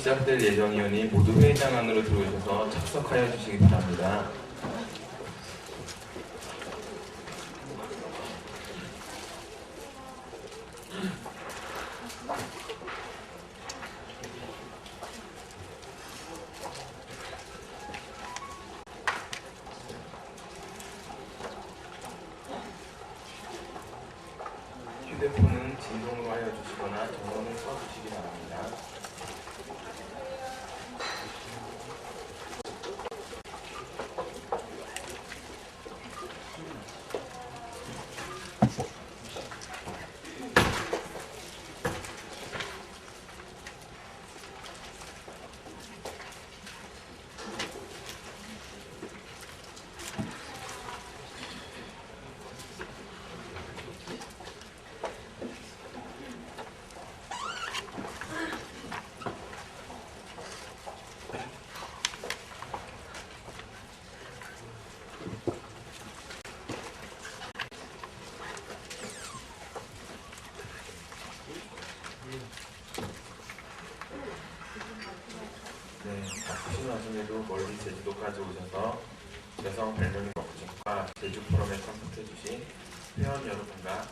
시작될 예정이오니 모두 회의장 안으로 들어오셔서 참석하여 주시기 바랍니다. 휴대폰은 진동으로 하여 주시거나 전원을 꺼주시기 바랍니다. 바쁘신 와중에도 멀리 제주도까지 오셔서 여성 발명의 목적과 제주 포럼에 참석해주신 회원 여러분과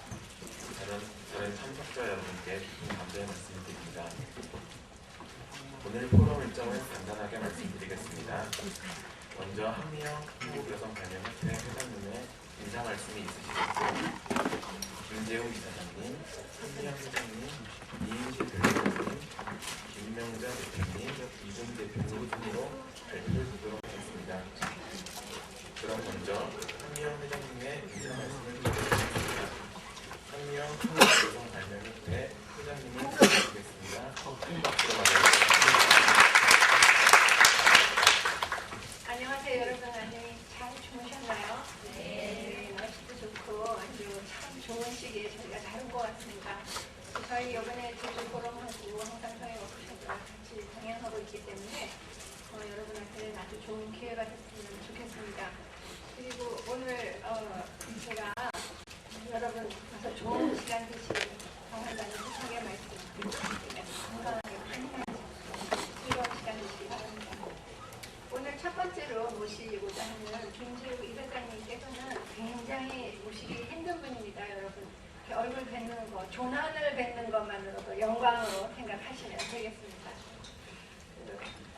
다른 참석자 여러분께 깊은 감사의 말씀을 드립니다. 오늘 포럼 일정을 간단하게 말씀드리겠습니다. 먼저 한미영 한국 여성 발명협회 회장님의 인사 말씀이 있으시겠고, 김재우 이사장님, 한미영 회장님, 이인실 대표님, 김명자 대표님, 이준 대표님 순으로 발표를 드리도록 하겠습니다. 그럼 먼저 한미영 회장님의 인사 말씀을 드리겠습니다. 한미영 한국 여성 발명협회 회장님을 부탁드리겠습니다. 박수로 맞아주세요. 안녕하세요, 여러분. 안녕히 잘 주무셨나요? 네, 날씨도 좋고 아주 참 좋은 시기에 저희가 다룬 것 같습니다. 저희 이번에 제주 포럼하고 항상 사회 워크숍을 같이 동행하고 있기 때문에 여러분한테는 아주 좋은 기회가 됐으면 좋겠습니다. 그리고 오늘 제가 여러분 가서 좋은 시간 되시길 바란다는 부탁의 말씀드리겠습니다. 건강하게 즐거운 시간 되시기 바랍니다. 오늘 첫 번째로 모시고자 하는 김재우 이사장님께서는 굉장히 모시기 힘든 분입니다. 여러분 얼굴 뵙는 거, 조난을 뵙는 것만으로도 영광으로 생각하시면 되겠습니다.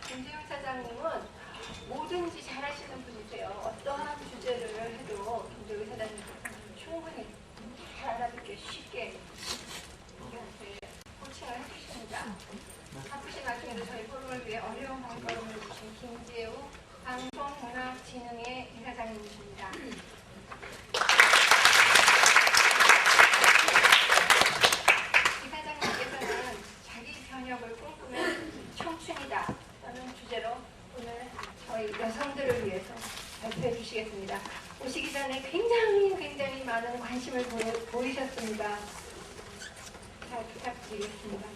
김재우 사장님은 뭐든지 잘하시는 분이세요. 어떠한 주제를 해도 김재우 사장님께서는 충분히 잘 알아듣게 쉽게 우리한테 코칭을 해주십니다. 바쁘신 와중에도 저희 포럼을 위해 어려운 발걸음을 해주신 김재우 방송문화진흥회 이사장님이십니다. 이사장님께서는 자기 변혁을 꿈꾸는 청춘이다 라는 주제로 오늘 저희 여성들을 위해서 발표해 주시겠습니다. 오시기 전에 굉장히 많은 관심을 보이셨습니다. 잘 부탁드리겠습니다.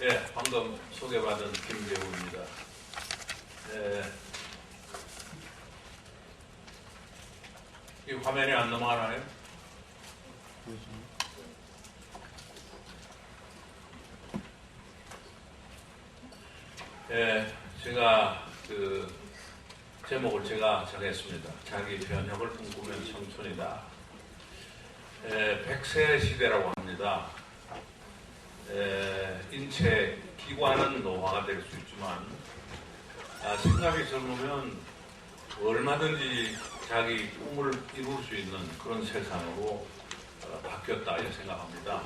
예, 방금 소개받은 김재우입니다. 이 화면이 안 넘어가나요? 예, 제가 제목을 제가 정했습니다. 자기 변혁을 꿈꾸면 청춘이다. 100세 시대라고 합니다. 인체 기관은 노화가 될 수 있지만 생각이 젊으면 얼마든지 자기 꿈을 이룰 수 있는 그런 세상으로 바뀌었다 이렇게 생각합니다.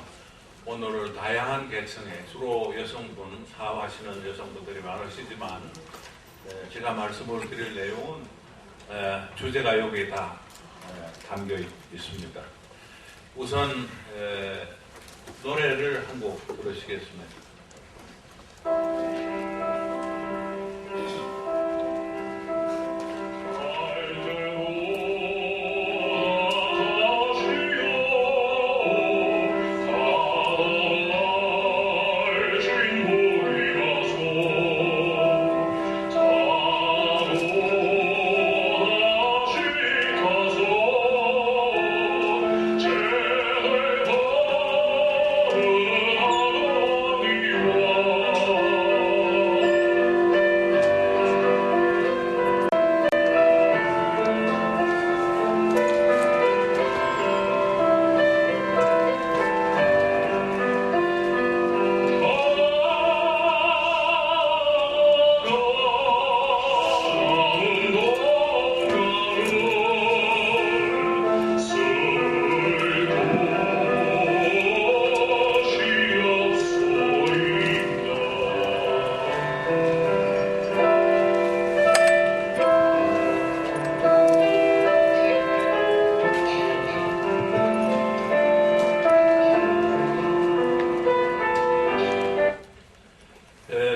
오늘은 다양한 계층의 주로 여성분, 사업하시는 여성분들이 많으시지만 제가 말씀을 드릴 내용은 주제가 여기에 다 담겨 있습니다. 우선 노래를 한 곡 들으시겠습니다. 가소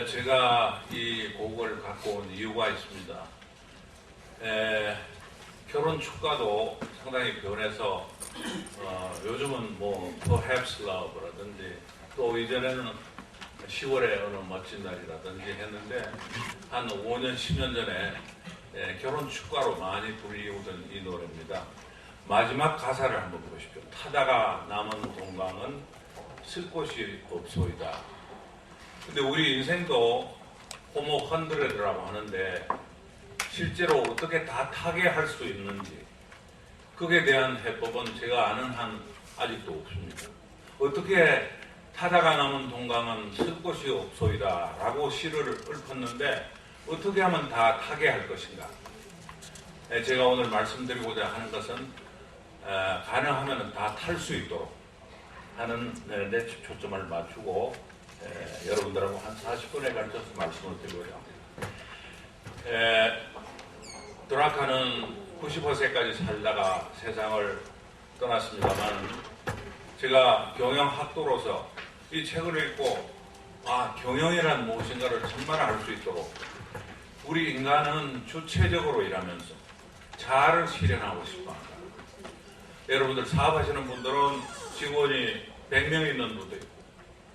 제가 이 곡을 갖고 온 이유가 있습니다. 결혼 축가도 상당히 변해서 요즘은 뭐 Perhaps Love라든지 또 이전에는 10월의 어느 멋진 날이라든지 했는데 한 5년, 10년 전에 결혼 축가로 많이 불리우던 이 노래입니다. 마지막 가사를 한번 보십시오. 타다가 남은 동강은 쓸 곳이 없소이다. 근데 우리 인생도 호모 헌드레드라고 하는데 실제로 어떻게 다 타게 할 수 있는지 그에 대한 해법은 제가 아는 한 아직도 없습니다. 어떻게 타다가 남은 동강은 쓸 곳이 없소이다 라고 시를 읊었는데 어떻게 하면 다 타게 할 것인가. 제가 오늘 말씀드리고자 하는 것은 가능하면 다 탈 수 있도록 하는 데 초점을 맞추고 여러분들하고 한 40분에 걸쳐서 말씀을 드리고자 합니다. 드라카는 95세까지 살다가 세상을 떠났습니다만 제가 경영학도로서 이 책을 읽고 경영이란 무엇인가를 정말 알 수 있도록 우리 인간은 주체적으로 일하면서 자아를 실현하고 싶어한다. 여러분들 사업하시는 분들은 직원이 100명 있는 분도 있고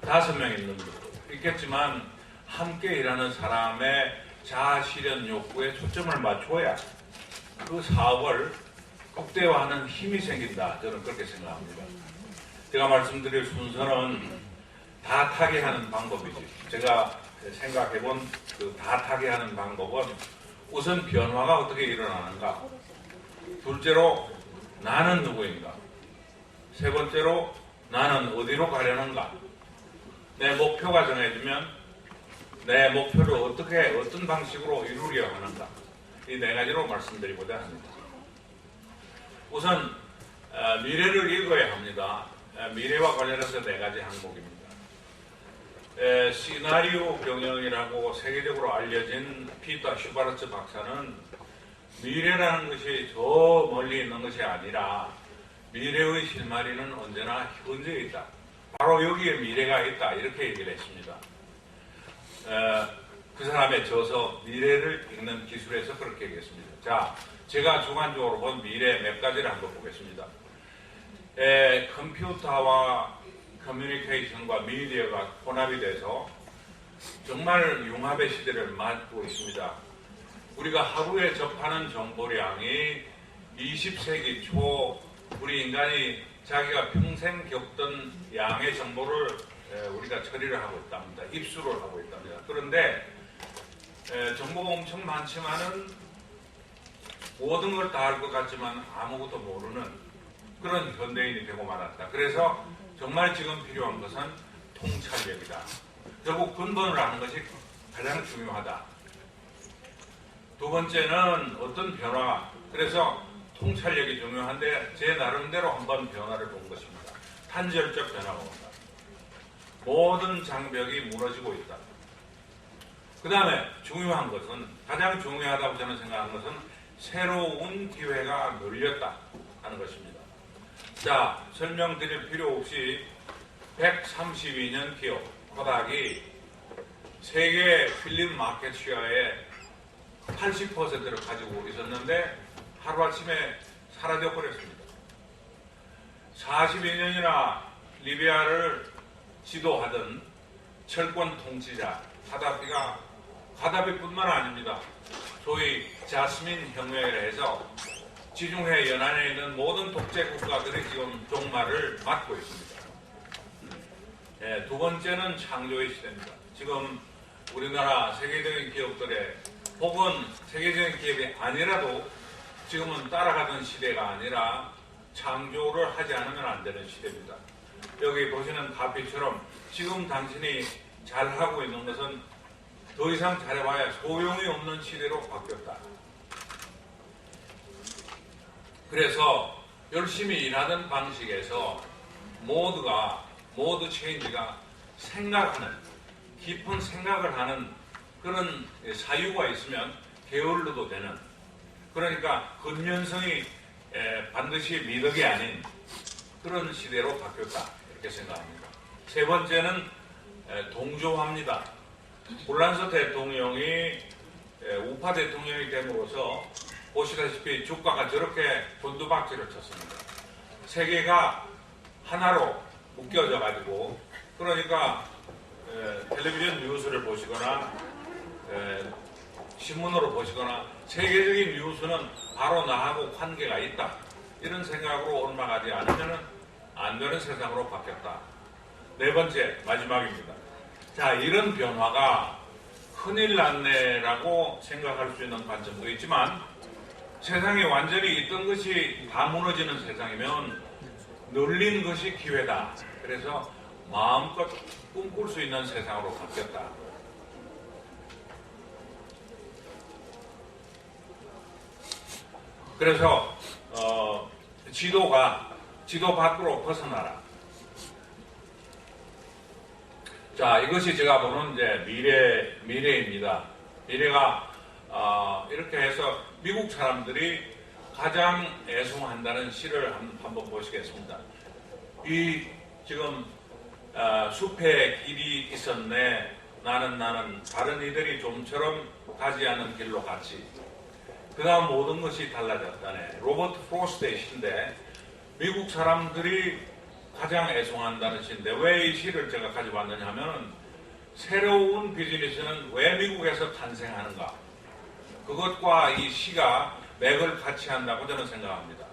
5명 있는 분도 있겠지만 함께 일하는 사람의 자아 실현 욕구에 초점을 맞춰야 그 사업을 극대화하는 힘이 생긴다. 저는 그렇게 생각합니다. 제가 말씀드릴 순서는 다 타게 하는 방법이지. 제가 생각해본 그 다 타게 하는 방법은 우선 변화가 어떻게 일어나는가. 둘째로 나는 누구인가. 세 번째로 나는 어디로 가려는가. 내 목표가 정해지면 내 목표를 어떤 방식으로 이루려 하는가. 이 네 가지로 말씀드리고자 합니다. 우선 미래를 읽어야 합니다. 미래와 관련해서 네 가지 항목입니다. 시나리오 경영이라고 세계적으로 알려진 피터 슈바르츠 박사는 미래라는 것이 저 멀리 있는 것이 아니라 미래의 실마리는 언제나 현재에 있다. 바로 여기에 미래가 있다. 이렇게 얘기를 했습니다. 그 사람의 저서 미래를 읽는 기술에서 그렇게 얘기했습니다. 자, 제가 주관적으로 본 미래 몇 가지를 한번 보겠습니다. 컴퓨터와 커뮤니케이션과 미디어가 혼합이 돼서 정말 융합의 시대를 맞고 있습니다. 우리가 하루에 접하는 정보량이 20세기 초 우리 인간이 자기가 평생 겪던 양의 정보를 우리가 처리를 하고 있답니다. 입수를 하고 있답니다. 그런데 정보가 엄청 많지만은 모든 걸 다 알 것 같지만 아무것도 모르는 그런 현대인이 되고 말았다. 그래서 정말 지금 필요한 것은 통찰력이다. 결국 근본을 아는 것이 가장 중요하다. 두 번째는 어떤 변화. 그래서 통찰력이 중요한데 제 나름대로 한번 변화를 본 것입니다. 탄절적 변화가 온다. 모든 장벽이 무너지고 있다. 그 다음에 중요한 것은 가장 중요하다고 저는 생각하는 것은 새로운 기회가 열렸다 하는 것입니다. 자, 설명드릴 필요 없이 132년 기업 코닥이 세계 필름 마켓 시어의 80%를 가지고 있었는데 하루아침에 사라져버렸습니다. 42년이나 리비아를 지도하던 철권 통치자 가다피뿐만 아닙니다. 소위 자스민 혁명이라 해서 지중해 연안에 있는 모든 독재 국가들이 지금 종말을 맞고 있습니다. 두 번째는 창조의 시대입니다. 지금 우리나라 세계적인 기업들의 혹은 세계적인 기업이 아니라도 지금은 따라가던 시대가 아니라 창조를 하지 않으면 안 되는 시대입니다. 여기 보시는 가피처럼 지금 당신이 잘하고 있는 것은 더 이상 잘해봐야 소용이 없는 시대로 바뀌었다. 그래서 열심히 일하던 방식에서 모드 체인지가 생각하는, 깊은 생각을 하는 그런 사유가 있으면 게을러도 되는, 그러니까 근면성이 반드시 미덕이 아닌 그런 시대로 바뀌었다. 이렇게 생각합니다. 세 번째는 동조합니다. 불란서 대통령이 우파 대통령이 됨으로써 보시다시피 주가가 저렇게 곤두박질을 쳤습니다. 세계가 하나로 묶여져 가지고, 그러니까 텔레비전 뉴스를 보시거나 신문으로 보시거나 세계적인 뉴스는 바로 나하고 관계가 있다, 이런 생각으로 옮아가지 않으면 안 되는 세상으로 바뀌었다. 네 번째, 마지막입니다. 자, 이런 변화가 큰일 났네라고 생각할 수 있는 관점도 있지만, 세상에 완전히 있던 것이 다 무너지는 세상이면 늘린 것이 기회다. 그래서 마음껏 꿈꿀 수 있는 세상으로 바뀌었다. 그래서 지도 밖으로 벗어나라. 자, 이것이 제가 보는 이제 미래입니다. 미래가 이렇게 해서 미국 사람들이 가장 애송한다는 시를 한번 보시겠습니다. 이 지금 숲에 길이 있었네. 나는 다른 이들이 좀처럼 가지 않은 길로 갔지. 그 다음 모든 것이 달라졌다네. 로버트 프로스트의 시인데, 미국 사람들이 가장 애송한다는 시인데, 왜 이 시를 제가 가져왔느냐 하면, 새로운 비즈니스는 왜 미국에서 탄생하는가, 그것과 이 시가 맥을 같이 한다고 저는 생각합니다.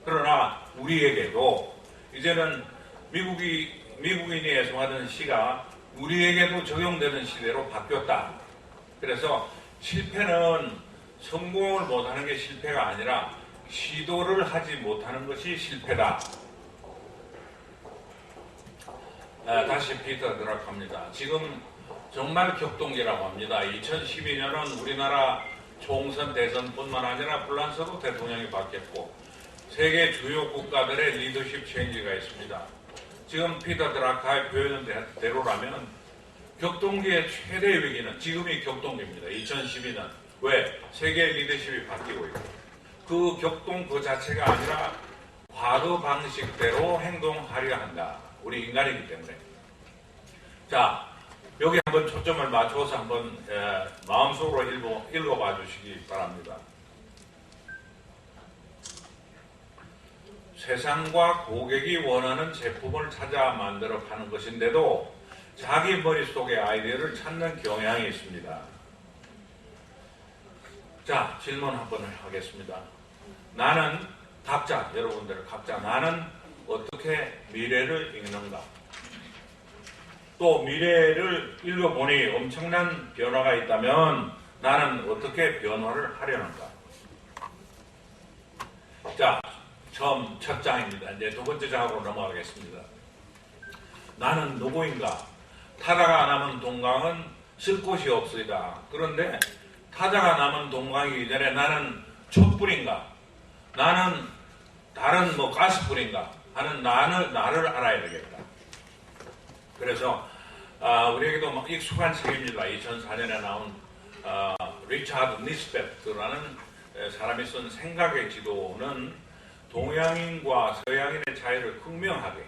그러나 우리에게도 이제는 미국인이 애송하던 시가 우리에게도 적용되는 시대로 바뀌었다. 그래서 실패는 성공을 못하는 게 실패가 아니라 시도를 하지 못하는 것이 실패다. 다시 피터 드락합니다. 지금 정말 격동기라고 합니다. 2012년은 우리나라 총선 대선뿐만 아니라 불란서도 대통령이 바뀌었고 세계 주요 국가들의 리더십 체인지가 있습니다. 지금 피터 드라카의 표현은 대로라면 격동기의 최대 위기는 지금이 격동기입니다. 2012년. 왜? 세계 리더십이 바뀌고 있고, 그 격동 그 자체가 아니라 과거 방식대로 행동하려 한다. 우리 인간이기 때문에. 자, 여기 한번 초점을 맞춰서 한번 마음속으로 읽어봐 주시기 바랍니다. 세상과 고객이 원하는 제품을 찾아 만들어 파는 것인데도 자기 머릿속의 아이디어를 찾는 경향이 있습니다. 자, 질문 한번 하겠습니다. 나는 여러분들 각자 나는 어떻게 미래를 읽는가? 또 미래를 읽어보니 엄청난 변화가 있다면 나는 어떻게 변화를 하려는가? 자, 처음 첫 장입니다. 이제 두 번째 장으로 넘어가겠습니다. 나는 누구인가? 타다가 남은 동강은 쓸 곳이 없으리다. 그런데 타다가 남은 동강이기 전에 나는 촛불인가? 나는 다른 가스불인가? 하는 나를 알아야 되겠다. 그래서 우리에게도 익숙한 책입니다. 2004년에 나온 리차드 니스베트라는 사람이 쓴 생각의 지도는 동양인과 서양인의 차이를 극명하게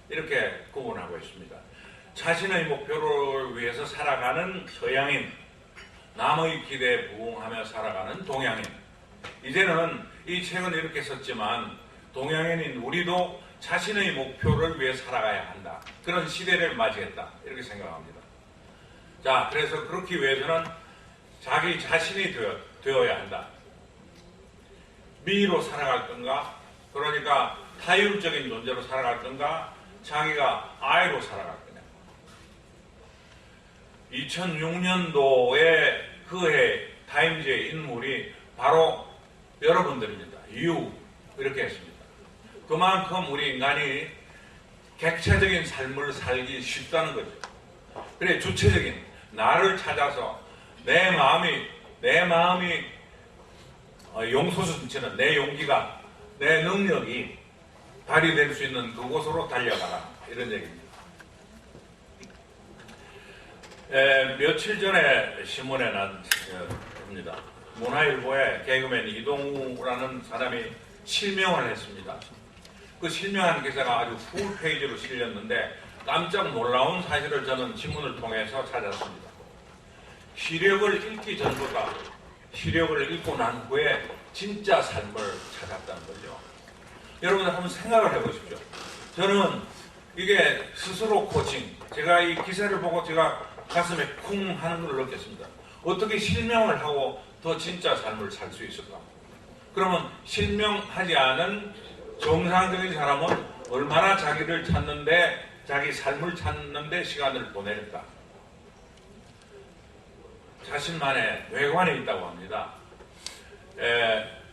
이렇게 구분하고 있습니다. 자신의 목표를 위해서 살아가는 서양인, 남의 기대에 부응하며 살아가는 동양인. 이제는 이 책은 이렇게 썼지만 동양인인 우리도 자신의 목표를 위해 살아가야 한다. 그런 시대를 맞이했다. 이렇게 생각합니다. 자, 그래서 그렇기 위해서는 자기 자신이 되어야 한다. 미로 살아갈 건가? 그러니까 타율적인 존재로 살아갈 건가? 자기가 I로 살아갈 거냐? 2006년도에 그해 타임즈의 인물이 바로 여러분들입니다. 이렇게 했습니다. 그만큼 우리 인간이 객체적인 삶을 살기 쉽다는 거죠. 그래, 주체적인 나를 찾아서 내 마음이 용솟을 넘치는 내 용기가, 내 능력이 발휘될 수 있는 그곳으로 달려가라. 이런 얘기입니다. 며칠 전에 신문에 난 겁니다. 문화일보에 개그맨 이동우라는 사람이 실명을 했습니다. 그 실명한 기사가 아주 풀페이지로 실렸는데 깜짝 놀라운 사실을 저는 신문을 통해서 찾았습니다. 시력을 잃기 전보다 시력을 잃고 난 후에 진짜 삶을 찾았다는 거죠. 여러분들 한번 생각을 해보십시오. 저는 이게 스스로 코칭, 제가 이 기사를 보고 제가 가슴에 쿵 하는 걸 느꼈습니다. 어떻게 실명을 하고 더 진짜 삶을 살 수 있을까? 그러면 실명하지 않은 정상적인 사람은 얼마나 자기를 찾는데, 자기 삶을 찾는데 시간을 보낼까? 자신만의 뇌관이 있다고 합니다.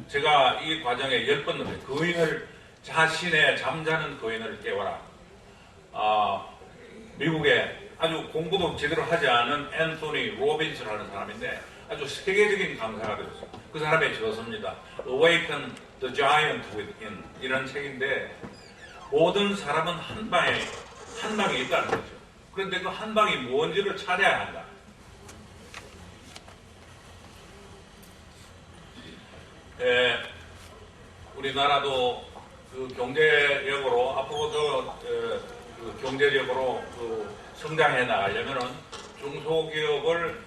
제가 이 과정에 10번 넘게 거인을, 자신의 잠자는 거인을 깨워라. 미국에 아주 공부도 제대로 하지 않은 앤토니 로빈스라는 사람인데 아주 세계적인 강사가 되었어요. 그 사람의 저서입니다. Awaken the Giant Within 이런 책인데, 모든 사람은 한 방에 있다는 거죠. 그런데 그 한 방이 뭔지를 찾아야 한다. 우리나라도 그 경제력으로 앞으로도 그 경제력으로 그 성장해 나가려면은 중소기업을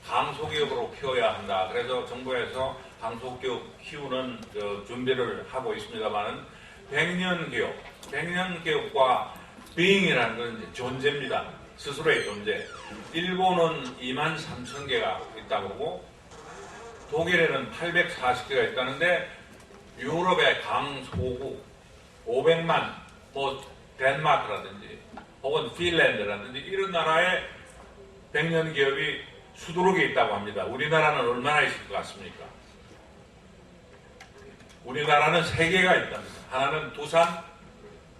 강소기업으로 키워야 한다. 그래서 정부에서 강소기업 키우는 준비를 하고 있습니다만은 100년 기업과 being이라는 건 이제 존재입니다. 스스로의 존재. 일본은 23,000개가 있다고 그러고 독일에는 840개가 있다는데 유럽의 강소국 500만, 뭐 덴마크라든지 혹은 핀란드라든지 이런 나라에 100년 기업이 수두룩에 있다고 합니다. 우리나라는 얼마나 있을 것 같습니까? 우리나라는 3개가 있답니다. 하나는 두산,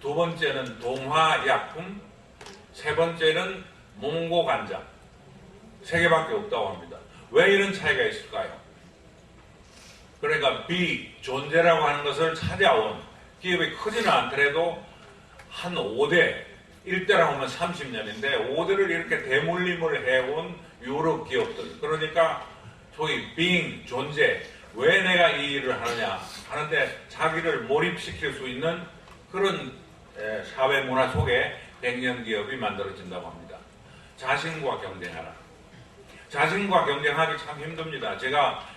두 번째는 동화약품, 세 번째는 몽고간장. 3개밖에 없다고 합니다. 왜 이런 차이가 있을까요? 그러니까 존재라고 하는 것을 찾아온 기업이 크지는 않더라도 한 5대, 1대라고 하면 30년인데 5대를 이렇게 대물림을 해온 유럽 기업들. 그러니까 소위 존재, 왜 내가 이 일을 하느냐 하는데 자기를 몰입시킬 수 있는 그런 사회 문화 속에 100년 기업이 만들어진다고 합니다. 자신과 경쟁하라. 자신과 경쟁하기 참 힘듭니다. 제가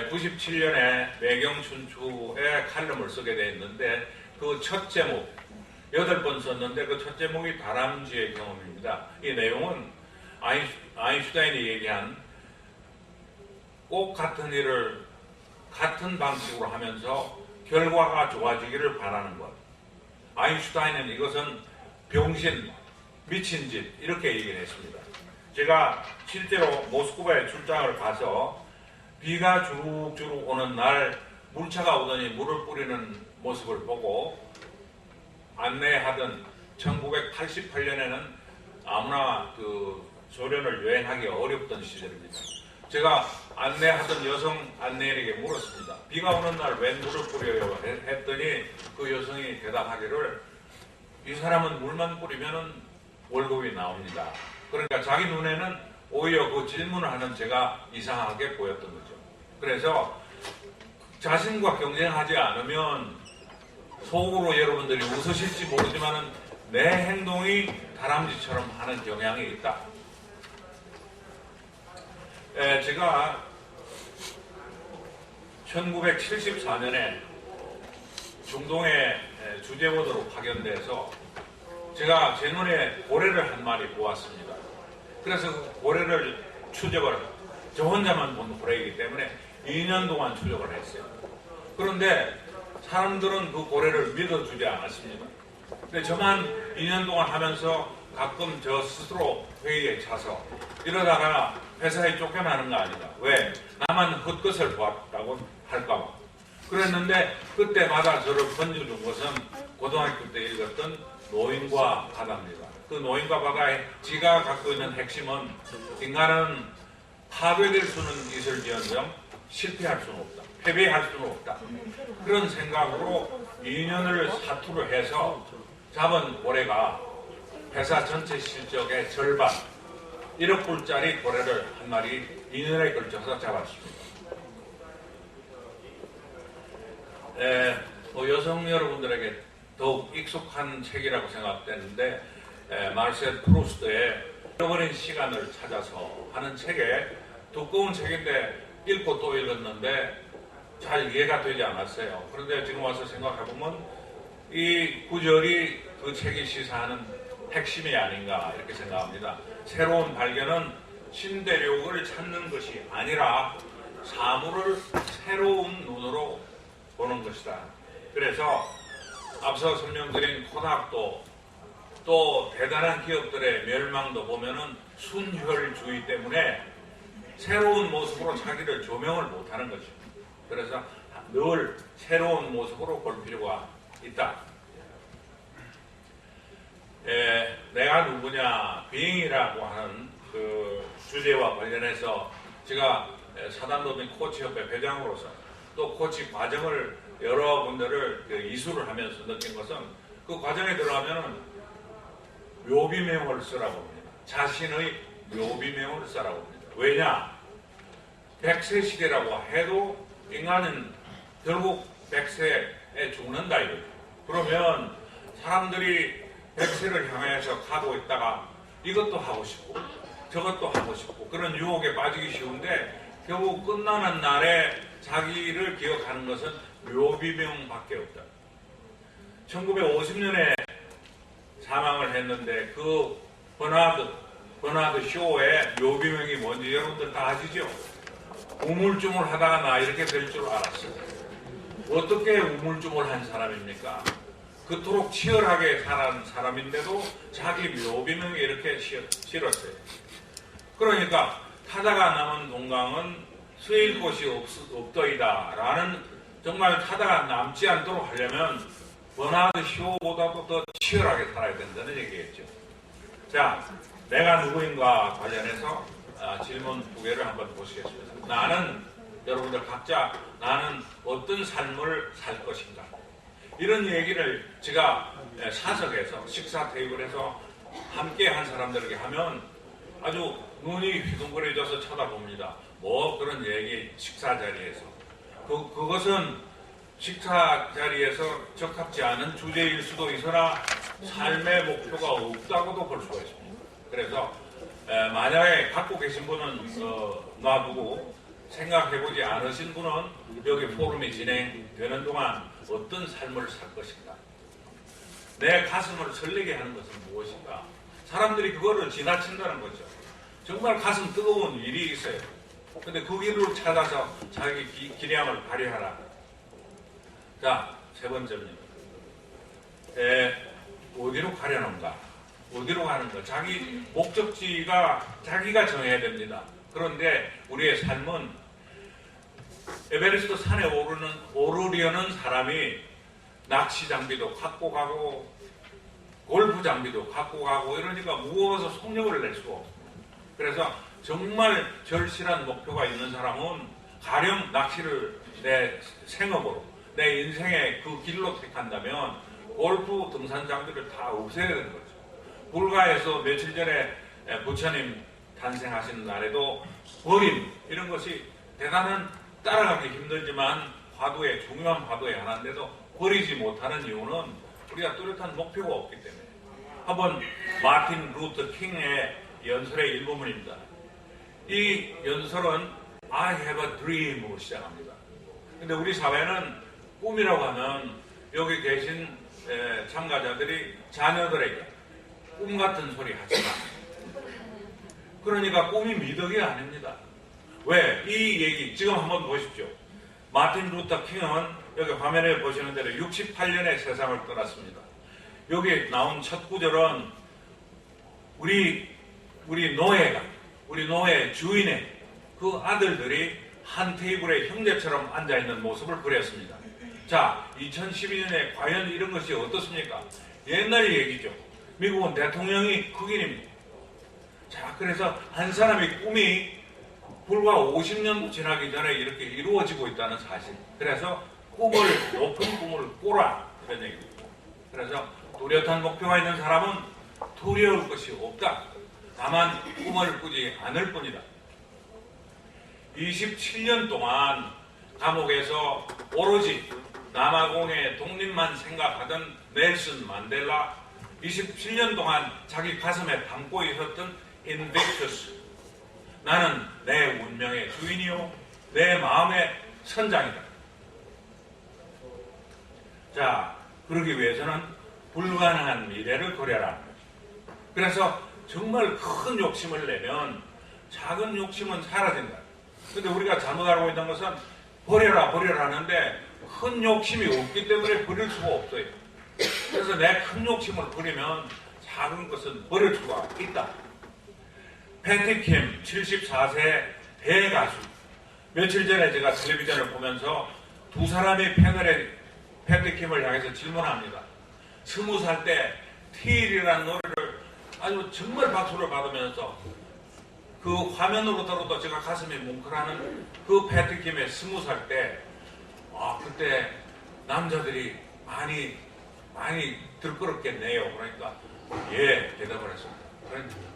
97년에 매경춘추에 칼럼을 쓰게 되었는데 그 첫 제목 8번 썼는데 그 첫 제목이 다람쥐의 경험입니다. 이 내용은 아인슈타인이 얘기한 꼭 같은 일을 같은 방식으로 하면서 결과가 좋아지기를 바라는 것. 아인슈타인은 이것은 병신, 미친 짓 이렇게 얘기를 했습니다. 제가 실제로 모스크바에 출장을 가서 비가 주룩주룩 오는 날 물차가 오더니 물을 뿌리는 모습을 보고 안내하던 1988년에는 아무나 그 소련을 여행하기 어렵던 시절입니다. 제가 안내하던 여성 안내인에게 물었습니다. 비가 오는 날 왜 물을 뿌려요? 했더니 그 여성이 대답하기를 이 사람은 물만 뿌리면 월급이 나옵니다. 그러니까 자기 눈에는 오히려 그 질문을 하는 제가 이상하게 보였던 거죠. 그래서 자신과 경쟁하지 않으면 속으로 여러분들이 웃으실지 모르지만 내 행동이 다람쥐처럼 하는 경향이 있다. 제가 1974년에 중동의 주재원으로 파견돼서 제가 제 눈에 고래를 한 마리 보았습니다. 그래서 그 고래를 추적을, 저 혼자만 본 고래이기 때문에 2년 동안 추적을 했어요. 그런데 사람들은 그 고래를 믿어주지 않았습니다. 근데 저만 2년 동안 하면서 가끔 저 스스로 회의에 차서 이러다가 회사에 쫓겨나는 거 아니다. 왜? 나만 헛것을 보았다고 할까봐. 그랬는데 그때마다 저를 건져준 것은 고등학교 때 읽었던 노인과 바다입니다. 그 노인과 바다의 지가 갖고 있는 핵심은 인간은 파괴될 수는 있을지언정 실패할 수는 없다. 패배할 수는 없다. 그런 생각으로 2년을 사투를 해서 잡은 고래가 회사 전체 실적의 절반 1억 불짜리 고래를 한 마리 2년에 걸쳐서 잡았습니다. 여성 여러분들에게 더욱 익숙한 책이라고 생각되는데 마르셀 프루스트의 잃어버린 시간을 찾아서 하는 책에 두꺼운 책인데 읽고 또 읽었는데 잘 이해가 되지 않았어요. 그런데 지금 와서 생각해보면 이 구절이 그 책이 시사하는 핵심이 아닌가 이렇게 생각합니다. 새로운 발견은 신대륙을 찾는 것이 아니라 사물을 새로운 눈으로 보는 것이다. 그래서 앞서 설명드린 코닥도 또 대단한 기업들의 멸망도 보면은 순혈주의 때문에 새로운 모습으로 자기를 조명을 못하는 거죠. 그래서 늘 새로운 모습으로 볼 필요가 있다. 내가 누구냐, being이라고 하는 그 주제와 관련해서 제가 사단법인 코치협회 회장으로서 또 코치 과정을 여러분들을 이수를 하면서 느낀 것은 그 과정에 들어가면은 묘비명을 쓰라고 합니다. 자신의 묘비명을 쓰라고 합니다. 왜냐? 100세 시대라고 해도 인간은 결국 100세에 죽는다 이거죠. 그러면 사람들이 100세를 향해서 가고 있다가 이것도 하고 싶고 저것도 하고 싶고 그런 유혹에 빠지기 쉬운데 결국 끝나는 날에 자기를 기억하는 것은 묘비명밖에 없다. 1950년에 사망을 했는데 그 버나드 쇼의 묘비명이 뭔지 여러분들 다 아시죠? 우물쭈물 하다가 나 이렇게 될 줄 알았어요. 어떻게 우물쭈물한 사람입니까? 그토록 치열하게 살아온 사람인데도 자기 묘비명이 이렇게 싫었어요. 그러니까 타다가 남은 동강은 쓰일 곳이 없더이다 라는 정말 타다가 남지 않도록 하려면 버나드 쇼보다도 더 치열하게 살아야 된다는 얘기겠죠. 자, 내가 누구인가 관련해서 질문 두 개를 한번 보시겠습니다. 나는, 여러분들 각자 나는 어떤 삶을 살 것인가, 이런 얘기를 제가 사석에서 식사 테이블에서 함께 한 사람들에게 하면 아주 눈이 휘둥그레져서 쳐다봅니다. 뭐 그런 얘기 식사 자리에서 그것은 식사 자리에서 적합지 않은 주제일 수도 있으나 삶의 목표가 없다고도 볼 수가 있습니다. 그래서 만약에 갖고 계신 분은 놔두고 생각해보지 않으신 분은 여기 포럼이 진행되는 동안 어떤 삶을 살 것인가, 내 가슴을 설레게 하는 것은 무엇인가. 사람들이 그거를 지나친다는 거죠. 정말 가슴 뜨거운 일이 있어요. 근데 그 길을 찾아서 자기 기량을 발휘하라. 자, 세 번째입니다. 어디로 가려는가? 어디로 가는가? 자기 목적지가 자기가 정해야 됩니다. 그런데 우리의 삶은 에베레스트 산에 오르려는 사람이 낚시 장비도 갖고 가고 골프 장비도 갖고 가고 이러니까 무거워서 속력을 낼 수가 없습니다. 그래서 정말 절실한 목표가 있는 사람은 가령 낚시를 내 생업으로 내 인생의 그 길로 택한다면 골프 등산 장비를 다 없애야 되는 거죠. 불가에서 며칠 전에 부처님 탄생하신 날에도 버림 이런 것이 대단한 따라가기 힘들지만 화두의 중요한 화두의 하나인데도 버리지 못하는 이유는 우리가 뚜렷한 목표가 없기 때문에. 한번 마틴 루터 킹의 연설의 일부분입니다. 이 연설은 I have a dream으로 시작합니다. 근데 우리 사회는 꿈이라고 하면 여기 계신 참가자들이 자녀들에게 꿈 같은 소리 하지 마. 그러니까 꿈이 미덕이 아닙니다. 왜? 이 얘기 지금 한번 보십시오. 마틴 루터 킹은 여기 화면에 보시는 대로 68년에 세상을 떠났습니다. 여기 나온 첫 구절은 우리 노예 주인의 그 아들들이 한 테이블에 형제처럼 앉아있는 모습을 그렸습니다. 자, 2012년에 과연 이런 것이 어떻습니까? 옛날 얘기죠. 미국은 대통령이 흑인입니다. 자, 그래서 한 사람의 꿈이 불과 50년 지나기 전에 이렇게 이루어지고 있다는 사실. 그래서 높은 꿈을 꾸라, 이런 얘기입니다. 그래서 뚜렷한 목표가 있는 사람은 두려울 것이 없다. 다만 꿈을 꾸지 않을 뿐이다. 27년 동안 감옥에서 오로지 남아공의 독립만 생각하던 넬슨 만델라, 27년 동안 자기 가슴에 담고 있었던 인빅투스, 나는 내 운명의 주인이요 내 마음의 선장이다. 자, 그러기 위해서는 불가능한 미래를 그려라. 그래서 정말 큰 욕심을 내면 작은 욕심은 사라진다. 근데 우리가 잘못 알고 있는 것은 버려라 버려라 하는데 큰 욕심이 없기 때문에 버릴 수가 없어요. 그래서 내 큰 욕심을 버리면 작은 것은 버릴 수가 있다. 패티킴 74세 대가수. 며칠 전에 제가 텔레비전을 보면서 두 사람이 패널에 패티킴을 향해서 질문합니다. 20살 때 티일이라는 노래를 아주 정말 박수를 받으면서 그 화면으로 들어도 제가 가슴이 뭉클하는 그 패티킴의 20살 때 그때 남자들이 많이 들끓었겠네요. 그러니까 예 대답을 했습니다.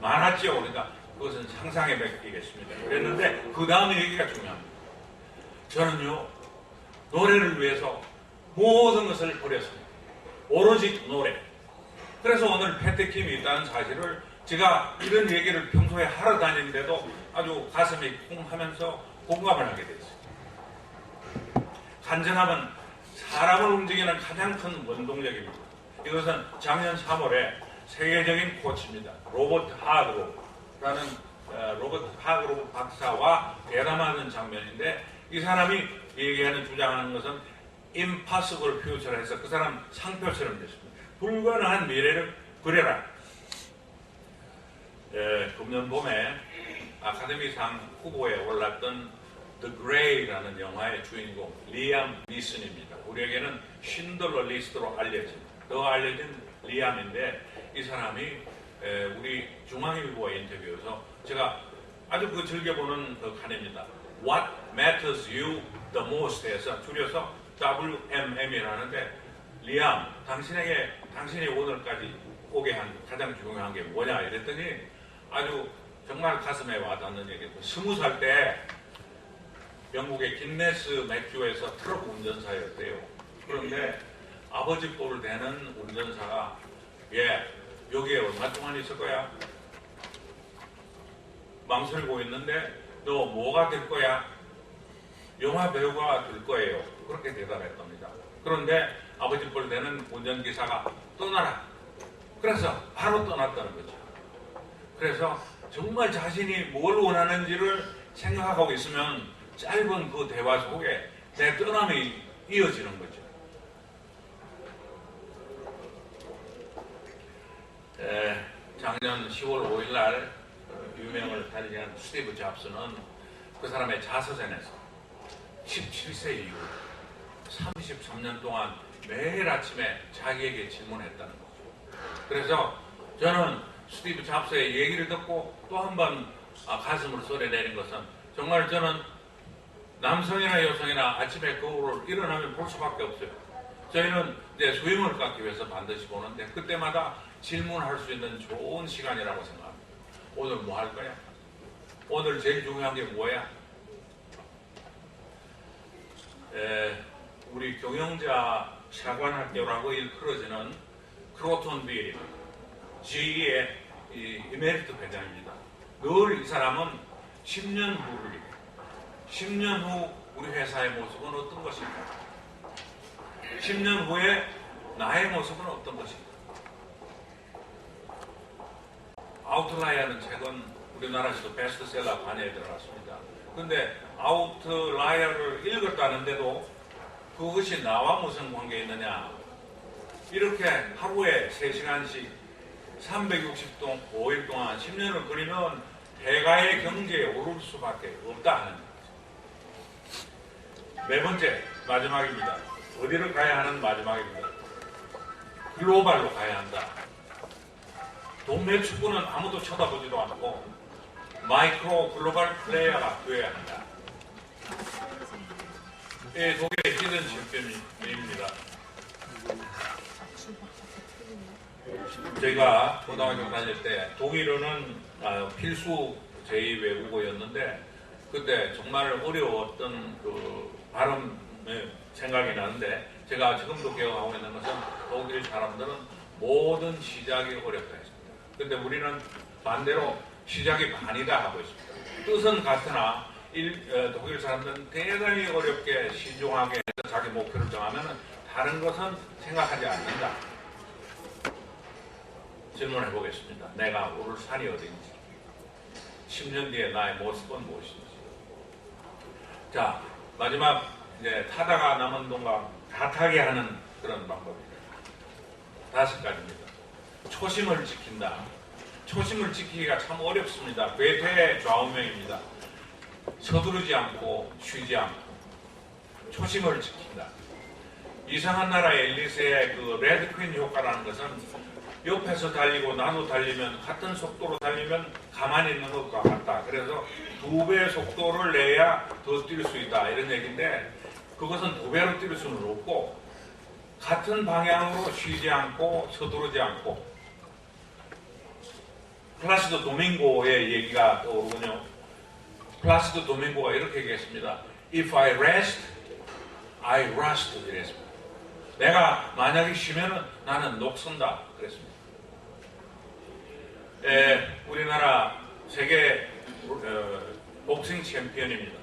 많았죠. 그러니까 그것은 상상에 맡기겠습니다. 그랬는데 그 다음에 얘기가 중요합니다. 저는요 노래를 위해서 모든 것을 버렸습니다. 오로지 노래. 그래서 오늘 패티킴이 있다는 사실을 제가 이런 얘기를 평소에 하러 다니는데도 아주 가슴이 쿵 하면서 공감을 하게 됐어요. 간절함은 사람을 움직이는 가장 큰 원동력입니다. 이것은 작년 3월에 세계적인 코치입니다. 로버트 하그로브라는 로버트 하그로브 박사와 대담하는 장면인데 이 사람이 얘기하는 주장하는 것은 impossible future를 해서 그 사람 상표처럼 됐습니다. 불가능한 미래를 그려라. 금년 봄에 아카데미상 후보에 올랐던 The Grey라는 영화의 주인공 리암 니슨입니다. 우리에게는 신들러 리스트로 알려진 더 알려진 리암인데 이 사람이 우리 중앙일보의 인터뷰에서 제가 아주 즐겨보는 그 칸입니다. What matters you the most 해서 줄여서 WMM이라는데 리암 당신이 오늘까지 오게 한 가장 중요한 게 뭐냐 이랬더니 아주 정말 가슴에 와닿는 얘기죠. 20살 때 영국의 긴네스 맥주에서 트럭 운전사였대요. 그런데 아버지 꼴을 대는 운전사가 여기에 얼마 동안 있을 거야? 망설이고 있는데 너 뭐가 될 거야? 영화 배우가 될 거예요. 그렇게 대답할 겁니다. 그런데 아버지 꼴 대는 운전기사가 떠나라. 그래서 바로 떠났다는 거죠. 그래서 정말 자신이 뭘 원하는지를 생각하고 있으면 짧은 그 대화 속에 내 떠남이 이어지는 거죠. 작년 10월 5일 날 유명을 달리한 스티브 잡스는 그 사람의 자서전에서 17세 이후 33년 동안 매일 아침에 자기에게 질문했다는 거죠. 그래서 저는 스티브 잡스의 얘기를 듣고 또 한 번 가슴으로 소리 내는 것은 정말 저는 남성이나 여성이나 아침에 거울을 일어나면 볼 수밖에 없어요. 저희는 이제 수염을 깎기 위해서 반드시 보는데 그때마다 질문할 수 있는 좋은 시간이라고 생각합니다. 오늘 뭐 할 거야? 오늘 제일 중요한 게 뭐야? 우리 경영자 사관학교라고 일컬어지는 크로톤 빌 GE의 이메리트 회장입니다. 늘 이 사람은 10년 후를 얘기해요. 10년 후 우리 회사의 모습은 어떤 것인가? 10년 후에 나의 모습은 어떤 것인가? 아웃라이어는 책은 우리나라에서도 베스트셀러 반에 들어갔습니다. 그런데 아웃라이어를 읽었다는데도 그것이 나와 무슨 관계 있느냐? 이렇게 하루에 3시간씩 365일 동안 10년을 그리면 대가의 경제에 오를 수밖에 없다 하는 거죠. 네 번째, 마지막입니다. 어디를 가야 하는 마지막입니다. 글로벌로 가야 한다. 동네 축구는 아무도 쳐다보지도 않고 마이크로 글로벌 플레이어가 되어야 한다. 독일의 히든 챔피언입니다. 저희가 고등학교 다닐 때 독일어는 필수 제2외국어였는데 그때 정말 어려웠던 그 발음의 생각이 나는데 제가 지금도 기억하고 있는 것은 독일 사람들은 모든 시작이 어렵다 했습니다. 근데 우리는 반대로 시작이 반이다 하고 있습니다. 뜻은 같으나 독일 사람들은 대단히 어렵게 신중하게 해서 자기 목표를 정하면 다른 것은 생각하지 않는다. 질문해 보겠습니다. 내가 오를 산이 어딘지, 10년 뒤에 나의 모습은 무엇인지. 자, 마지막 이제 타다가 남은 동안 다 타게 하는 그런 방법입니다. 5가지입니다. 초심을 지킨다. 초심을 지키기가 참 어렵습니다. 괴테의 좌우명입니다. 서두르지 않고 쉬지 않고 초심을 지킨다. 이상한 나라의 앨리스의 그 레드퀸 효과라는 것은 옆에서 달리고 나도 달리면 같은 속도로 달리면 가만히 있는 것과 같다. 그래서 2배의 속도를 내야 더 뛸 수 있다. 이런 얘기인데 그것은 2배로 뛸 수는 없고 같은 방향으로 쉬지 않고 서두르지 않고. 플라시도 도밍고의 얘기가 떠오르군요. 플라시도 도밍고가 이렇게 얘기했습니다. If I rest, I rust. 이랬습니다. 내가 만약에 쉬면 나는 녹슨다. 그랬습니다. 우리나라 세계 복싱 챔피언입니다.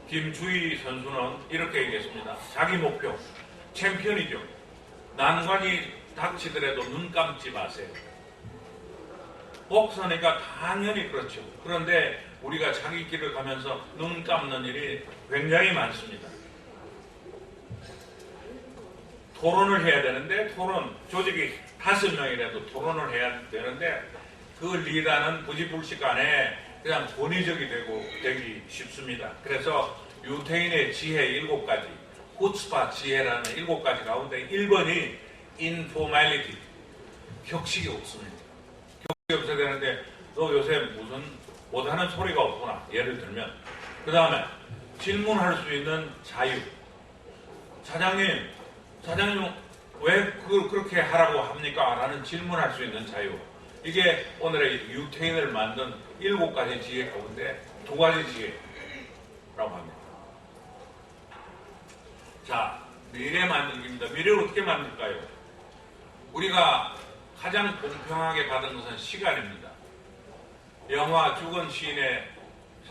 김주희 선수는 이렇게 얘기했습니다. 자기 목표, 챔피언이죠. 난관이 닥치더라도 눈 감지 마세요. 복서니까 당연히 그렇죠. 그런데 우리가 자기 길을 가면서 눈 감는 일이 굉장히 많습니다. 토론을 해야 되는데 조직이 5명이라도 토론을 해야 되는데 그 리더는 부지불식간에 그냥 권위적이 되기 쉽습니다. 그래서 유태인의 지혜 7가지, 후츠파 지혜라는 7가지 가운데 1번이 informality, 격식이 없습니다. 격식이 없어야 되는데 너 요새 무슨 못하는 소리가 없구나. 예를 들면 그 다음에 질문할 수 있는 자유. 사장님 왜 그렇게 하라고 합니까? 라는 질문할 수 있는 자유. 이게 오늘의 유태인을 만든 7가지 지혜 가운데 2가지 지혜라고 합니다. 자, 미래 만들기입니다. 미래를 어떻게 만들까요? 우리가 가장 공평하게 받은 것은 시간입니다. 영화 죽은 시인의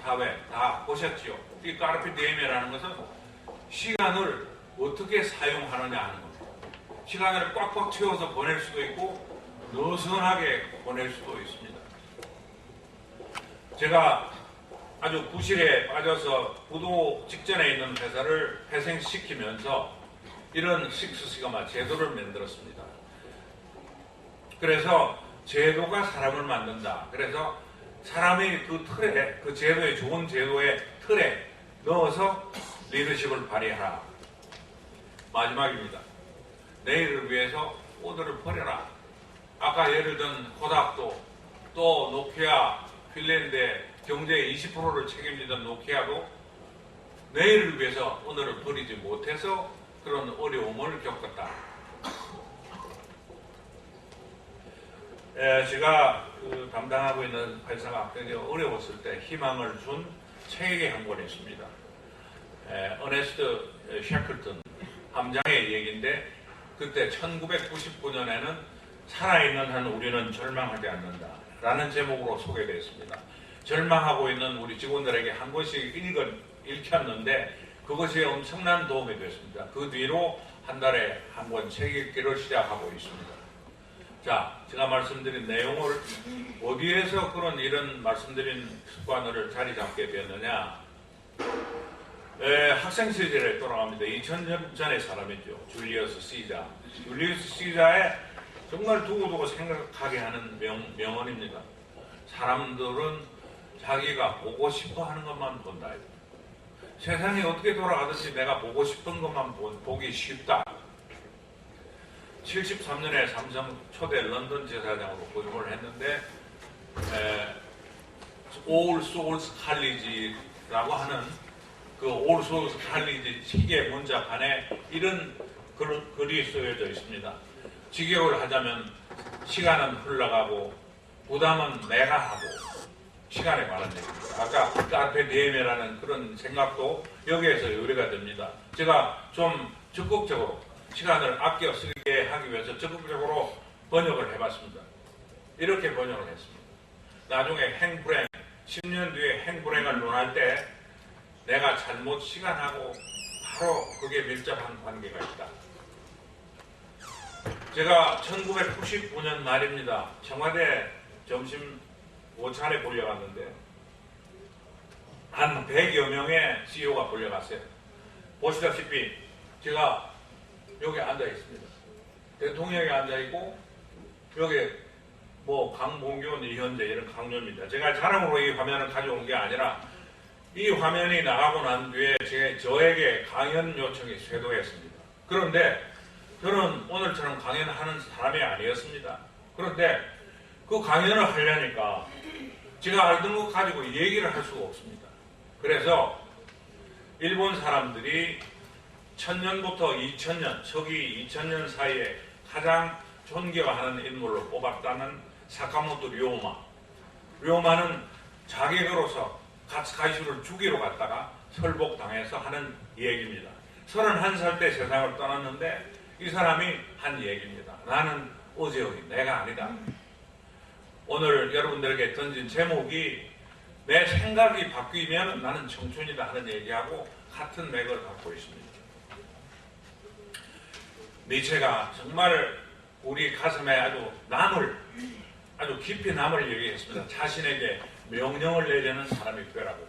사회 다 보셨죠? 이 까르페 디엠이라는 것은 시간을 어떻게 사용하느냐 하는 겁니다. 시간을 꽉꽉 채워서 보낼 수도 있고 느슨하게 보낼 수도 있습니다. 제가 아주 부실에 빠져서 부도 직전에 있는 회사를 회생시키면서 이런 식스시그마 제도를 만들었습니다. 그래서 제도가 사람을 만든다. 그래서 사람이 그 틀에, 그 제도의 좋은 제도의 틀에 넣어서 리더십을 발휘하라. 마지막입니다. 내일을 위해서 오늘을 버려라. 아까 예를 든 코닥도 또 노키아 핀란드의 경제의 20%를 책임지던 노키아도 내일을 위해서 오늘을 버리지 못해서 그런 어려움을 겪었다. 제가 담당하고 있는 회사가 굉장히 어려웠을 때 희망을 준 책이 한 권 있습니다. 어네스트 샤클턴 함장의 얘기인데 그때 1999년에는 살아있는 한 우리는 절망하지 않는다 라는 제목으로 소개되었습니다. 절망하고 있는 우리 직원들에게 한 권씩 읽혔는데 그것이 엄청난 도움이 됐습니다. 그 뒤로 한 달에 한 권 책 읽기를 시작하고 있습니다. 자, 제가 말씀드린 내용을 어디에서 이런 말씀드린 습관을 자리 잡게 되었느냐. 학생 시절에 돌아갑니다. 2000년 전의 사람이죠. 줄리어스 시자. 줄리어스 시자의 정말 두고두고 생각하게 하는 명언입니다. 사람들은 자기가 보고 싶어 하는 것만 본다. 세상이 어떻게 돌아가든지 내가 보고 싶은 것만 보기 쉽다. 73년에 삼성 초대 런던 제사장으로 고용을 했는데 All Souls College라고 하는 그 All Souls College 시계 문자판에 이런 글이 쓰여져 있습니다. 직역을 하자면 시간은 흘러가고 부담은 내가 하고 시간에 관한 얘기입니다. 아까 카르페 디엠이라는 그런 생각도 여기에서 요리가 됩니다. 제가 좀 적극적으로 시간을 아껴 쓰게 하기 위해서 적극적으로 번역을 해봤습니다. 이렇게 번역을 했습니다. 나중에 행프랭 10년 뒤에 행불행을 논할 때 내가 잘못 시간하고 바로 그게 밀접한 관계가 있다. 제가 1999년 말입니다. 청와대 점심 오찬에 불려갔는데 한 100여 명의 CEO가 불려갔어요. 보시다시피 제가 여기 앉아 있습니다. 대통령이 앉아 있고 여기 뭐 강봉균, 이현재 이런 강조입니다. 제가 자랑으로 이 화면을 가져온 게 아니라 이 화면이 나가고 난 뒤에 저에게 강연 요청이 쇄도했습니다. 그런데 저는 오늘처럼 강연하는 사람이 아니었습니다. 그런데 그 강연을 하려니까 제가 알던 것 가지고 얘기를 할 수가 없습니다. 그래서 일본 사람들이 1000년부터 2000년, 서기 2000년 사이에 가장 존경하는 인물로 뽑았다는 사카모토 료마. 료마는 자객으로서 가츠카이슈를 죽이러 갔다가 설복당해서 하는 얘기입니다. 31살 때 세상을 떠났는데 이 사람이 한 얘기입니다. 나는 어제의 내가 아니다. 오늘 여러분들에게 던진 제목이 내 생각이 바뀌면 나는 청춘이다 하는 얘기하고 같은 맥을 갖고 있습니다. 니체가 정말 우리 가슴에 아주 깊이 남을 얘기했습니다. 자신에게 명령을 내리는 사람이 되라고.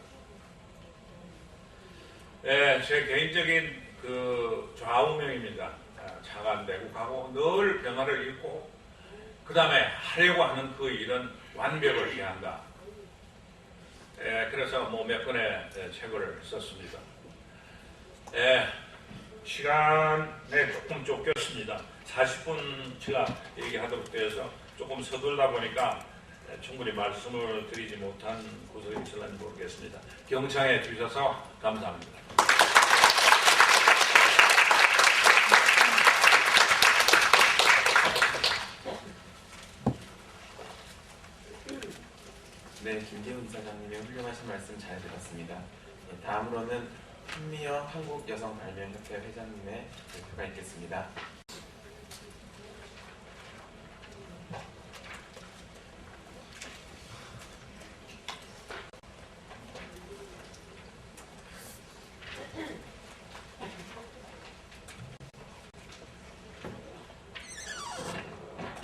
제 개인적인 그 좌우명입니다. 차관대국하고 늘 변화를 잃고 그 다음에 하려고 하는 그 일은 완벽을 기한다. 그래서 뭐 몇 권의 책을 썼습니다. 시간에 조금 쫓겼습니다. 40분 제가 얘기하도록 되어서 조금 서둘다 보니까 충분히 말씀을 드리지 못한 구석이 있을는지 모르겠습니다. 경청해 주셔서 감사합니다. 네, 김재훈 이사장님의 훌륭하신 말씀 잘 들었습니다. 다음으로는 한미영 한국여성발명협회 회장님의 발표가 있겠습니다.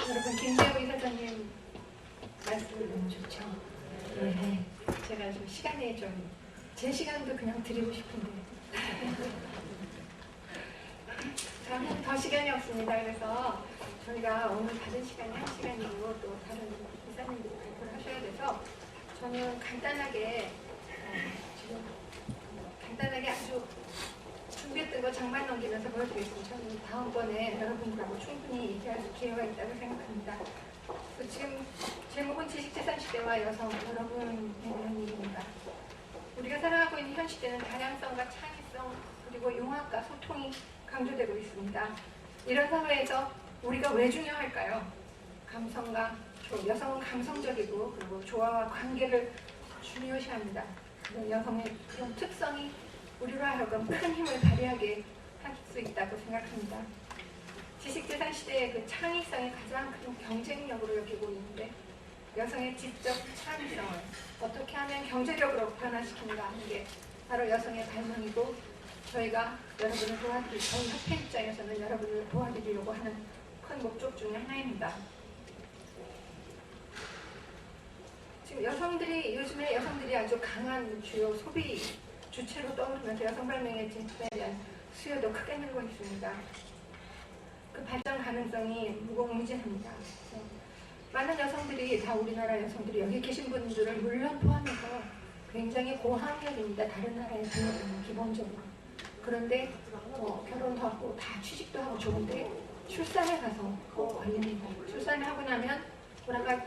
여러분, 김재훈 이사장님 말씀 너무 좋죠. 네, 제가 좀 시간에 제 시간도 그냥 드리고 싶은데 저는 더 시간이 없습니다. 그래서 저희가 오늘 받은 시간이 1시간이고 또 다른 이사님들이 발표를 하셔야 돼서 저는 간단하게 아주 준비했던 거 장만 넘기면서 보여드리겠습니다. 저는 다음번에 여러분들하고 충분히 얘기할 기회가 있다고 생각합니다. 지금 제목은 지식재산 시대와 여성, 여러분에 대한 일입니다. 우리가 살아가고 있는 현 시대는 다양성과 창의성 그리고 융합과 소통이 강조되고 있습니다. 이런 사회에서 우리가 왜 중요할까요? 여성은 감성적이고 그리고 조화와 관계를 중요시합니다. 여성의 그런 특성이 우리로 하여금 큰 힘을 발휘하게 할 수 있다고 생각합니다. 지식재산 시대의 그 창의성이 가장 큰 경쟁력으로 여기고 있는데 여성의 지적 창의성을 어떻게 하면 경제력으로 변화시키는가 하는 게 바로 여성의 발명이고 저희가 여러분을 저희 협회 입장에서는 여러분을 도와드리려고 하는 큰 목적 중에 하나입니다. 지금 요즘에 여성들이 아주 강한 주요 소비 주체로 떠오르면서 여성 발명의 진출에 대한 수요도 크게 늘고 있습니다. 그 발전 가능성이 무궁무진합니다. 많은 여성들이 다 우리나라 여성들이 여기 계신 분들을 물론 포함해서 굉장히 고학력입니다. 다른 나라에 비해서는 기본적으로. 그런데 결혼도 하고 다 취직도 하고 좋은데 출산에 가서 꼭 걸립니다. 출산을 하고 나면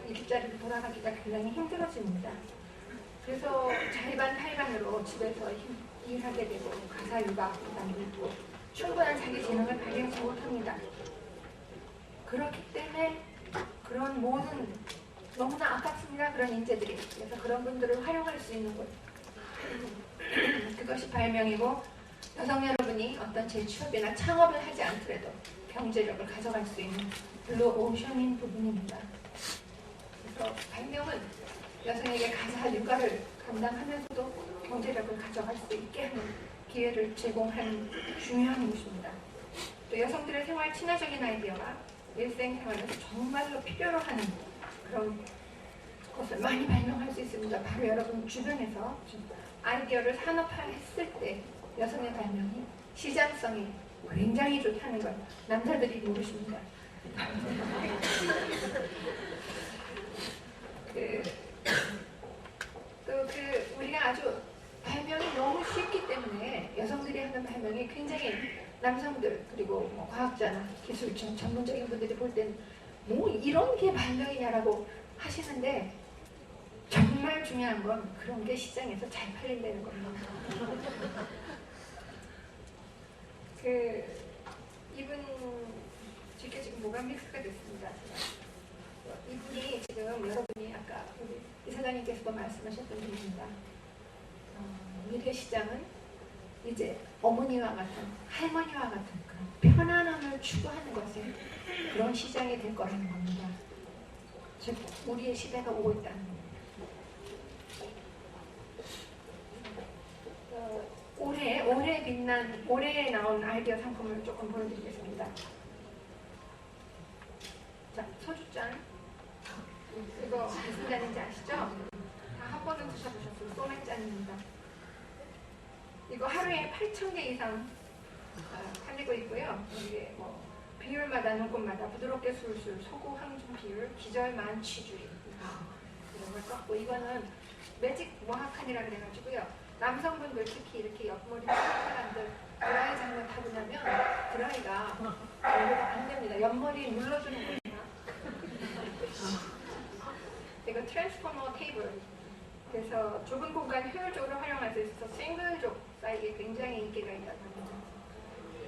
일자리로 돌아가기가 굉장히 힘들어집니다. 그래서 자의반 타의반으로 집에서 일하게 되고 가사 육아도 있고 충분한 자기 재능을 발휘하지 못합니다. 그렇기 때문에 그런 모든 너무나 아깝습니다. 그런 인재들이. 그래서 그런 분들을 활용할 수 있는 곳. 그것이 발명이고 여성 여러분이 어떤 재취업이나 창업을 하지 않더라도 경제력을 가져갈 수 있는 블루 오션인 부분입니다. 그래서 발명은 여성에게 가사 육아를 감당하면서도 경제력을 가져갈 수 있게 하는 기회를 제공하는 중요한 곳입니다. 또 여성들의 생활 친화적인 아이디어가 일생생활에서 정말로 필요로 하는 그런 것을 많이 발명할 수 있습니다. 바로 여러분 주변에서 아이디어를 산업화했을 때 여성의 발명이 시장성이 굉장히 좋다는 걸 남자들이 모르십니다. 우리가 아주 발명이 너무 쉽기 때문에 여성들이 하는 발명이 굉장히 남성들 그리고 뭐 과학자나 기술자 전문적인 분들이 볼 때는 뭐 이런 게 발명이냐라고 하시는데 정말 중요한 건 그런 게 시장에서 잘 팔린다는 겁니다. 이분 지금 뭐가 믹스가 됐습니다. 이분이 지금 여러분이 아까 우리 이사장님께서도 말씀하셨던 분입니다. 미래 시장은 이제 어머니와 같은 할머니와 같은 그런 편안함을 추구하는 것에 그런 시장이 될 거라는 겁니다. 즉 우리의 시대가 오고 있다는 겁니다. 올해 나온 아이디어 상품을 조금 보여드리겠습니다. 자, 소주잔. 이거 무슨 잔인지 아시죠? 다 한 번은 드셔보셨어요. 소맥잔입니다. 이거 하루에 8,000개 이상 팔리고 있고요. 이게 뭐 비율마다 눈꽃마다 부드럽게 술술 소고 항중 비율 기절 만취주의 이런 걸 썼고 이거는 매직 모하칸이라 그래가지고요. 남성분들 특히 이렇게 옆머리 사람들 드라이 장면 타고 나면 드라이가 안 됩니다. 옆머리 눌러주는 겁니다. 이거 트랜스포머 테이블. 그래서 좁은 공간 효율적으로 활용할 수 있어서 싱글족 사이즈에 굉장히 인기가 있다고 합니다.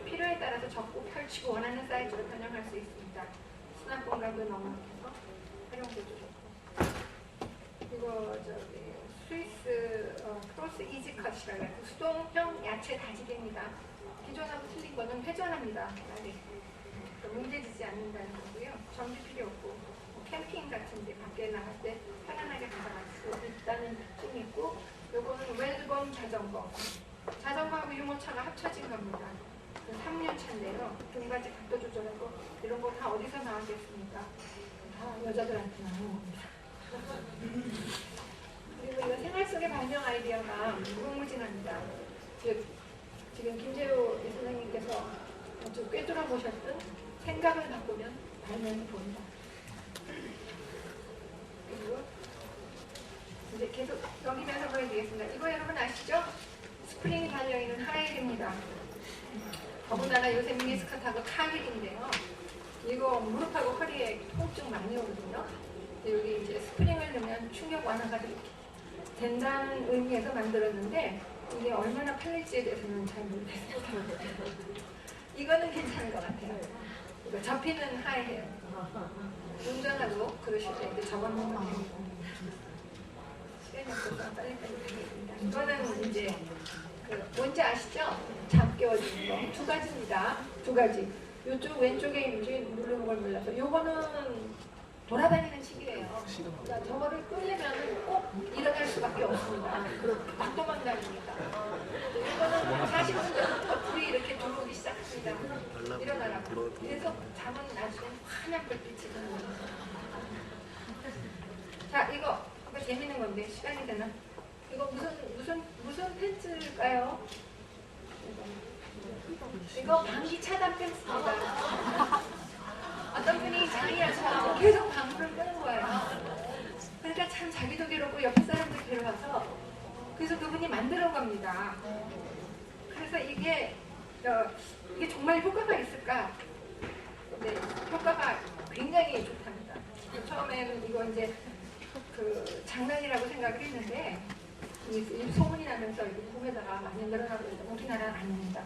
필요에 따라서 접고 펼치고 원하는 사이즈로 변형할 수 있습니다. 수납 공간도 넉넉해서 활용도도 좋고. 이거 스위스 크로스 이지 컷이라고 해서 수동형 야채 다지기입니다. 기존하고 틀린 거는 회전합니다. 문제지지 않는다는 거고요. 전기 필요 없고 캠핑 같은 데 밖에 나갈 때 편안하게 가져갈 수 있다는 특징이 있고 요거는 웰본 자전거. 자전거하고 유모차가 합쳐진 겁니다. 3년 차인데요. 등받이 각도 조절하고 이런 거 다 어디서 나왔겠습니까? 다 여자들한테 나오는 겁니다. 그리고 이거 생활 속의 발명 아이디어가 무궁무진합니다. 지금 김재호 이사장님께서 꿰뚫어 보셨던 생각을 바꾸면 발명이 보인다. 그리고 이제 계속 여기면서 보여드리겠습니다. 이거 여러분 아시죠? 스프링이 달려있는 하이힐입니다. 더군다나 요새 미니스커트하고 카길인데요. 이거 무릎하고 허리에 통증 많이 오거든요. 여기 이제 스프링을 넣으면 충격 완화가 된다는 의미에서 만들었는데 이게 얼마나 팔릴지에 대해서는 잘 모르겠어요. 이거는 괜찮은 것 같아요. 이거 접히는 하이힐. 운전하고 그러실 때 이제 접어놓으면 됩니다. 시간이 없어서 빨리빨리 가겠습니다. 이거는 이제 뭔지 아시죠? 잠 깨워주는 거. 두 가지입니다. 두 가지. 이쪽 왼쪽에 이제 누르는 걸 몰라서 요거는 돌아다니는 식이에요. 그러니까 저거를 끌려면 꼭 일어날 수밖에 없습니다. 막 도망다닙니다. 이거는 40분 전부터 불이 이렇게 들어오기 시작합니다. 일어나라고. 그래서 잠은 나중에 환한 불빛이 드는 자, 이거 재밌는 건데 시간이 되나? 이거 무슨 펜스일까요? 이거 방귀 차단 펜스입니다. 어떤 분이 자기야 계속 방구를 끄는 거예요. 그러니까 참 자기도 괴롭고 옆에 사람도 괴로워서 그래서 그분이 만들어 갑니다. 그래서 이게 정말 효과가 있을까? 네, 효과가 굉장히 좋답니다. 처음에는 이거 이제 장난이라고 생각을 했는데 소문이 나면서 이렇게 봄에다가 많이 늘어나고 있는데 우리나라는 아닙니다.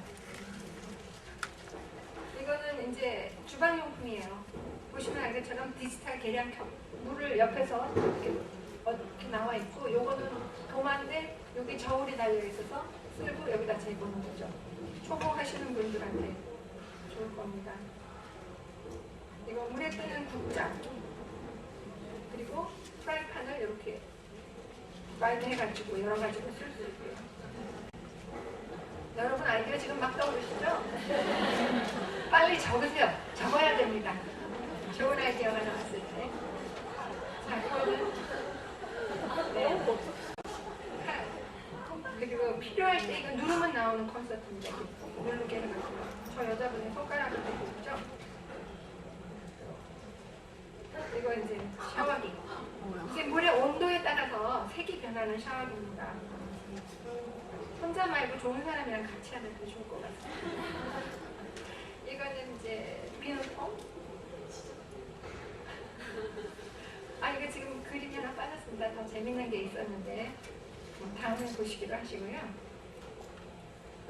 이거는 이제 주방용품이에요. 보시면 알겠처럼 디지털 계량컵 물을 옆에서 이렇게 나와 있고 요거는 도마인데 여기 저울이 달려 있어서 쓸고 여기다 재보는 거죠. 초보 하시는 분들한테 좋을 겁니다. 이거 물에 뜨는 국자 그리고 프라이팬을 이렇게 와이드 해가지고 여러 가지로 쓸 수 있고요. 여러분 아이디어 지금 막 떠오르시죠? 빨리 적으세요. 적어야 됩니다. 좋은 아이디어가 나왔을 때. 자, 그거는 네. 그리고 필요할 때 이거 누르면 나오는 콘서트인데 누르게 해가지고 저 여자분의 손가락을 대고 있죠? 이거 이제 샤워기. 이게 물의 온도에 따라서 색이 변하는 샤워기입니다. 혼자 말고 좋은 사람이랑 같이 하면 더 좋을 것 같아요. 이거는 이제 비누통. 이거 지금 그림이 하나 빠졌습니다. 더 재밌는 게 있었는데 다음에 보시기로 하시고요.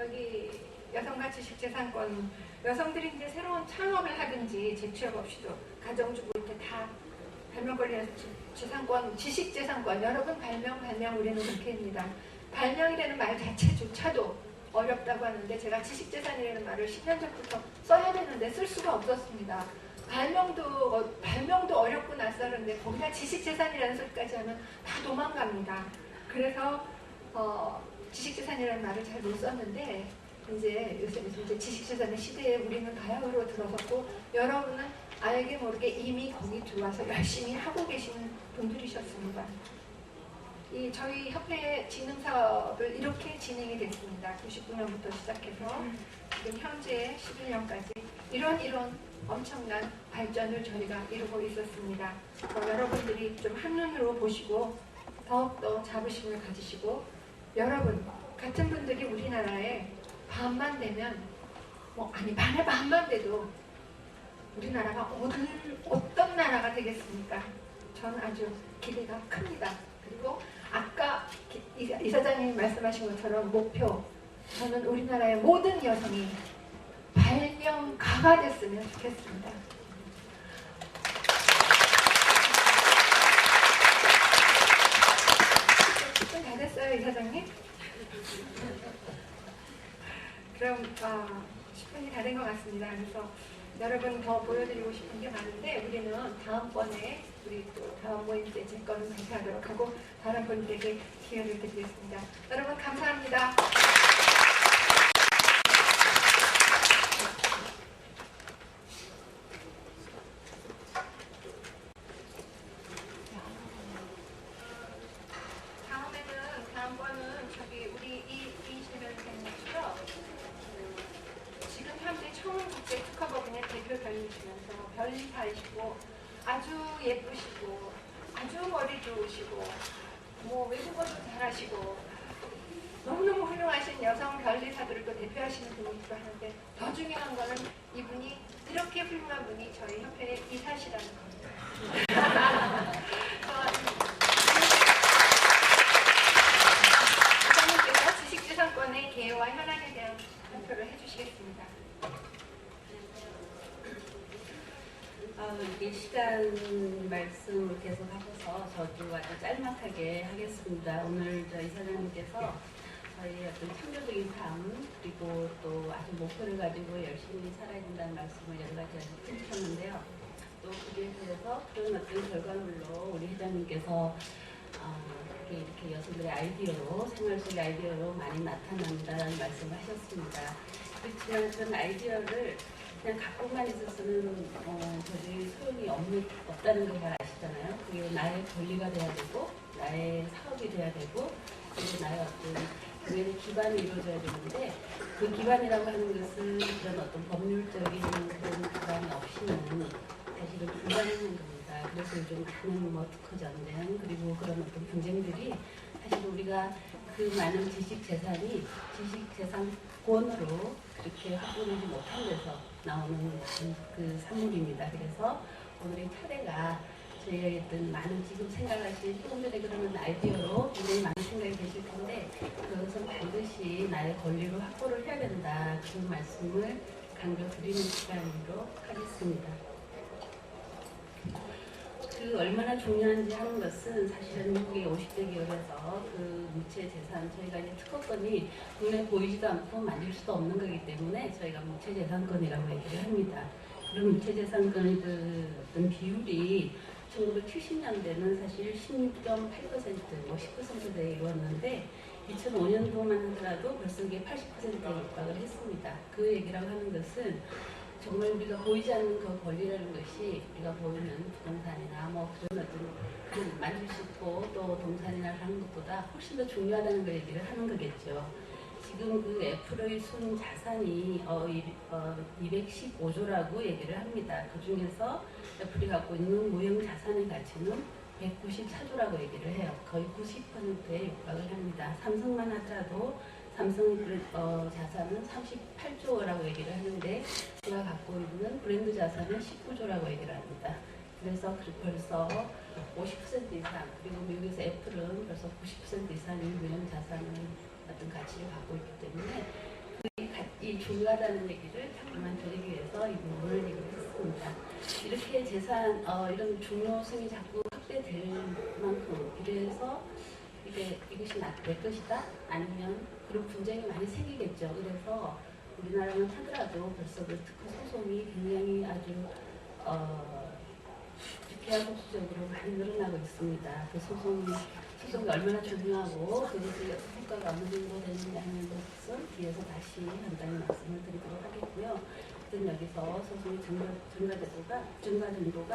여기 여성과 지식재산권, 여성들이 이제 새로운 창업을 하든지 재취업 없이도 가정주부 때 다 발명 권리에서 재산권, 지식재산권, 여러분 발명 우리는 그렇게 합니다. 발명이라는 말 자체조차도 어렵다고 하는데 제가 지식재산이라는 말을 10년 전부터 써야 되는데 쓸 수가 없었습니다. 발명도 어렵고 낯설은데 거기다 지식재산이라는 소리까지 하면 다 도망갑니다. 그래서 지식재산이라는 말을 잘 못 썼는데 이제 요새 이제 지식재산의 시대에 우리는 바야흐로 들어섰고 여러분은 알게 모르게 이미 거기 들어와서 열심히 하고 계시는 분들이셨습니다. 저희 협회의 진흥 사업을 이렇게 진행이 됐습니다. 99년부터 시작해서 지금 현재 11년까지 이런 엄청난 발전을 저희가 이루고 있었습니다. 여러분들이 좀 한눈으로 보시고 더욱더 자부심을 가지시고 여러분 같은 분들이 우리나라에 반만 되면 반의 반만 돼도 우리나라가 어떤 나라가 되겠습니까? 저는 아주 기대가 큽니다. 그리고 아까 이사장님이 말씀하신 것처럼 목표, 저는 우리나라의 모든 여성이 발명가가 됐으면 좋겠습니다. 10분 다 됐어요, 이사장님? 그럼 10분이 다 된 것 같습니다. 그래서 여러분 더 보여드리고 싶은 게 많은데 우리는 다음번에 우리 또 다음 모임 때 제 거는 발표하도록 하고 다른 분들에게 기회를 드리겠습니다. 여러분 감사합니다. 다음번은 우리 이재명 선생님이시죠? 지금 현재 청운국제 특허법인의 대표 별이시면서 별이사이시고 아주 예쁘시고 아주 머리 좋으시고 외국어도 잘하시고 너무너무 훌륭하신 여성 별이사들을 또 대표하시는 분이기도 하는데 더 중요한 거는 이분이 이렇게 훌륭한 분이 저희 협회의 이사시라는 겁니다. 이사님께서 지식재산권의 개요와 현황에 대한 발표를 해주시겠습니다. 이게 시간 말씀을 계속 하셔서 저도 아주 짤막하게 하겠습니다. 오늘 저희 이사장님께서 저희 어떤 창조적인 삶 그리고 또 아주 목표를 가지고 열심히 살아야 된다는 말씀을 여러 가지 해주셨는데요. 또 그에 대해서 그런 어떤 결과물로 우리 회장님께서 이렇게 여성들의 아이디어로 생활 속의 아이디어로 많이 나타난다는 말씀을 하셨습니다. 그렇지만 그런 아이디어를 그냥 갖고만 있어서는 도저히 소용이 없다는 걸 잘 아시잖아요. 그게 나의 권리가 돼야 되고 나의 사업이 돼야 되고 그리고 나의 어떤 교회의 기반이 이루어져야 되는데 그 기반이라고 하는 것은 그런 어떤 법률적인 그런 기반이 없이는 사실은 불가능한 겁니다. 그래서 요즘 많은 특허 전쟁 그리고 그런 어떤 분쟁들이 사실 우리가 그 많은 지식재산이 지식재산권으로 그렇게 확보되지 못한 데서 나오는 그 산물입니다. 그래서 오늘의 차례가 저희가 어떤 많은 지금 생각하신 조금 전에 그러는 아이디어로 굉장히 많은 생각이 되실 텐데 그것은 반드시 나의 권리로 확보를 해야 된다. 그 말씀을 강조드리는 시간으로 하겠습니다. 그 얼마나 중요한지 하는 것은 사실은 미국의 50대 기업에서 그 무채 재산 저희가 이제 특허권이 눈에 보이지도 않고 만질 수도 없는 거기 때문에 저희가 무채 재산권이라고 얘기를 합니다. 그런 무채 재산권의 그 어떤 비율이 1970년대는 사실 16.8%, 뭐 10%대에 이루었는데 2005년도만 하더라도 벌써 이게 80%에 육박을 했습니다. 그 얘기라고 하는 것은 정말 우리가 보이지 않는 그 권리라는 것이 우리가 보이는 부동산이나 뭐 그런 어떤 만질 수 있고 또 동산이나 하는 것보다 훨씬 더 중요하다는 걸 얘기를 하는 거겠죠. 지금 그 애플의 순 자산이 215조라고 얘기를 합니다. 그 중에서 애플이 갖고 있는 무형 자산의 가치는 194조라고 얘기를 해요. 거의 90%에 육박을 합니다. 삼성만 하더라도 삼성 자산은 38조라고 얘기를 하는데 제가 갖고 있는 브랜드 자산은 19조라고 얘기를 합니다. 그래서 벌써 50% 이상, 그리고 미국에서 애플은 벌써 90% 이상의 무형 자산을 어떤 가치를 갖고 있기 때문에 이 중요하다는 얘기를 잠깐만 드리기 위해서 이 부분을 얘기했습니다. 이렇게 재산 이런 중요성이 자꾸 확대될 만큼 이래서 이것이 내 것이다 아니면 그런 분쟁이 많이 생기겠죠. 그래서 우리나라는 하더라도 벌써 그 특허 소송이 굉장히 아주 비약국수적으로 많이 늘어나고 있습니다. 그 소송이 얼마나 중요하고 그것이 효과가 어느 정도 되느냐 하는 것은 뒤에서 다시 간단히 말씀을 드리도록 하겠고요. 어쨌든 여기서 소송의 증가 정도가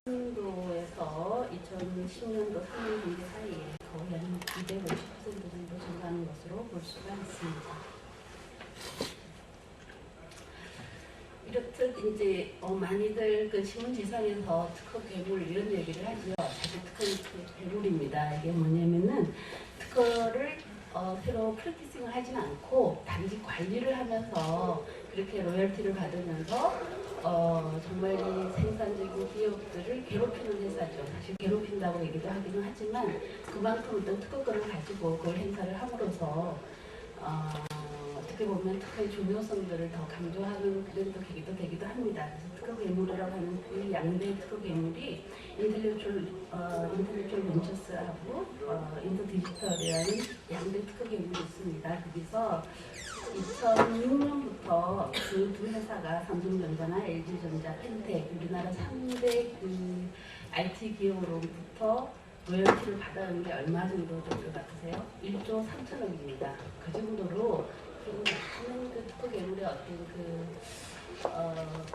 2007년도에서 2010년도 3년 분기 사이에 거의 한 250% 정도 증가하는 것으로 볼 수가 있습니다. 이렇듯 이제 많이들 그 신문지상에서 특허 괴물 이런 얘기를 하죠. 사실 특허는 괴물입니다. 이게 뭐냐면은 특허를 새로 프랙티싱을 하진 않고 단지 관리를 하면서 그렇게 로열티를 받으면서 정말 이 생산적인 기업들을 괴롭히는 회사죠. 사실 괴롭힌다고 얘기도 하기는 하지만 그만큼 어떤 특허권을 가지고 그걸 행사를 함으로써 어떻게 보면 특허의 중요성들을 더 강조하는 그런 또 계기도 되기도 합니다. 그래서 특허 괴물이라고 하는 그 양대 특허 괴물이 인텔렉츄얼 벤처스하고 인터 디지털이라는 양대 특허 괴물이 있습니다. 거기서 2006년부터 그 두 회사가 삼성전자나 LG전자, 펜텍 우리나라 3대 그 IT 기업으로부터 로열티를 받아온 게 얼마 정도 될 것 같으세요? 1조 3천억입니다. 그 정도로 많은 그 특허 괴물의 어떤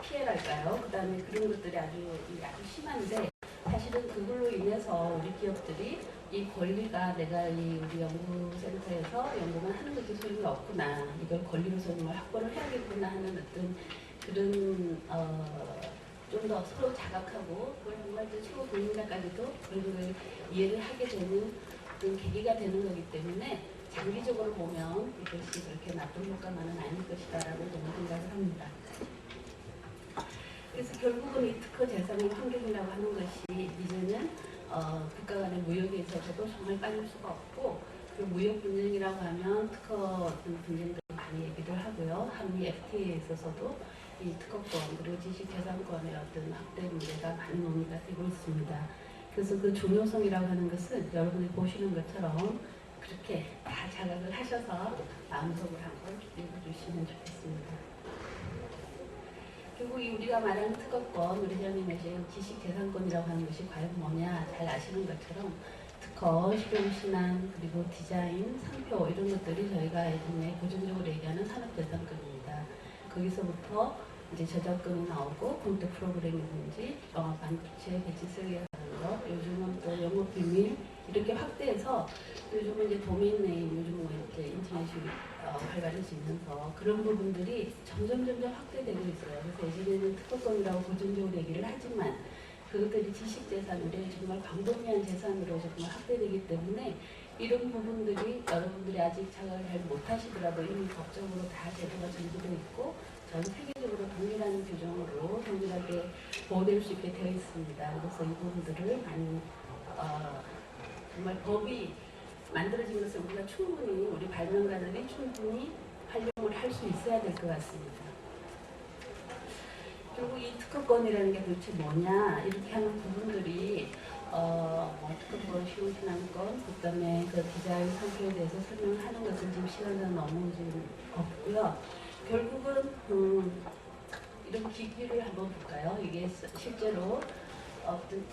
피해랄까요? 그 다음에 그런 것들이 아주 심한데 사실은 그걸로 인해서 우리 기업들이 이 권리가 내가 우리 연구센터에서 연구만 하는 것이 소용이 없구나. 이걸 권리로서 정말 확보를 해야겠구나 하는 어떤 그런 좀 더 서로 자각하고 그걸 정말 최고 권위자까지도 그런 걸 이해를 하게 되는 그런 계기가 되는 거기 때문에 장기적으로 보면 이것이 그렇게 나쁜 효과만은 아닐 것이다라고 저는 생각을 합니다. 그래서 결국은 이 특허 재산의 환경이라고 하는 것이 이제는 국가 간의 무역에 있어서도 정말 빠질 수가 없고 그 무역 분쟁이라고 하면 특허 분쟁들 많이 얘기를 하고요. 한미 FTA에 있어서도 이 특허권 그리고 지식재산권의 어떤 확대 문제가 많이 논의가 되고 있습니다. 그래서 그 중요성이라고 하는 것은 여러분이 보시는 것처럼 그렇게 다 자각을 하셔서 마음속으로 한번 읽어주시면 좋겠습니다. 결국 우리가 말하는 특허권, 우리 회장님의 지식재산권이라고 하는 것이 과연 뭐냐 잘 아시는 것처럼 특허, 실용신안, 그리고 디자인, 상표 이런 것들이 저희가 예전에 고정적으로 얘기하는 산업재산권입니다. 거기서부터 이제 저작권이 나오고 공적 프로그램이든지 반도체 배치 설계하는 것, 요즘은 또 영업비밀 이렇게 확대해서 요즘은 이제 도메인 네임, 요즘은 이제 인터넷이 활발해지면서 그런 부분들이 점점 확대되고 있어요. 그래서 예전에는 특허권이라고 고정적으로 얘기를 하지만 그것들이 지식재산으로 정말 광범위한 재산으로 정말 확대되기 때문에 이런 부분들이 여러분들이 아직 자각을 잘 못하시더라도 이미 법적으로 다 제도가 정비되어 있고 전 세계적으로 동일한 규정으로 동일하게 보호될 수 있게 되어 있습니다. 그래서 이 부분들을 많이 정말 법이 만들어진 것을 우리가 충분히 우리 발명가들이 충분히 활용을 할 수 있어야 될 것 같습니다. 결국 이 특허권이라는 게 도대체 뭐냐 이렇게 하는 부분들이 특허권, 실용신안권, 그 다음에 그 디자인 상표에 대해서 설명하는 것은 지금 시간상 너무 지금 없고요. 결국은 이런 기기를 한번 볼까요? 이게 실제로 어떤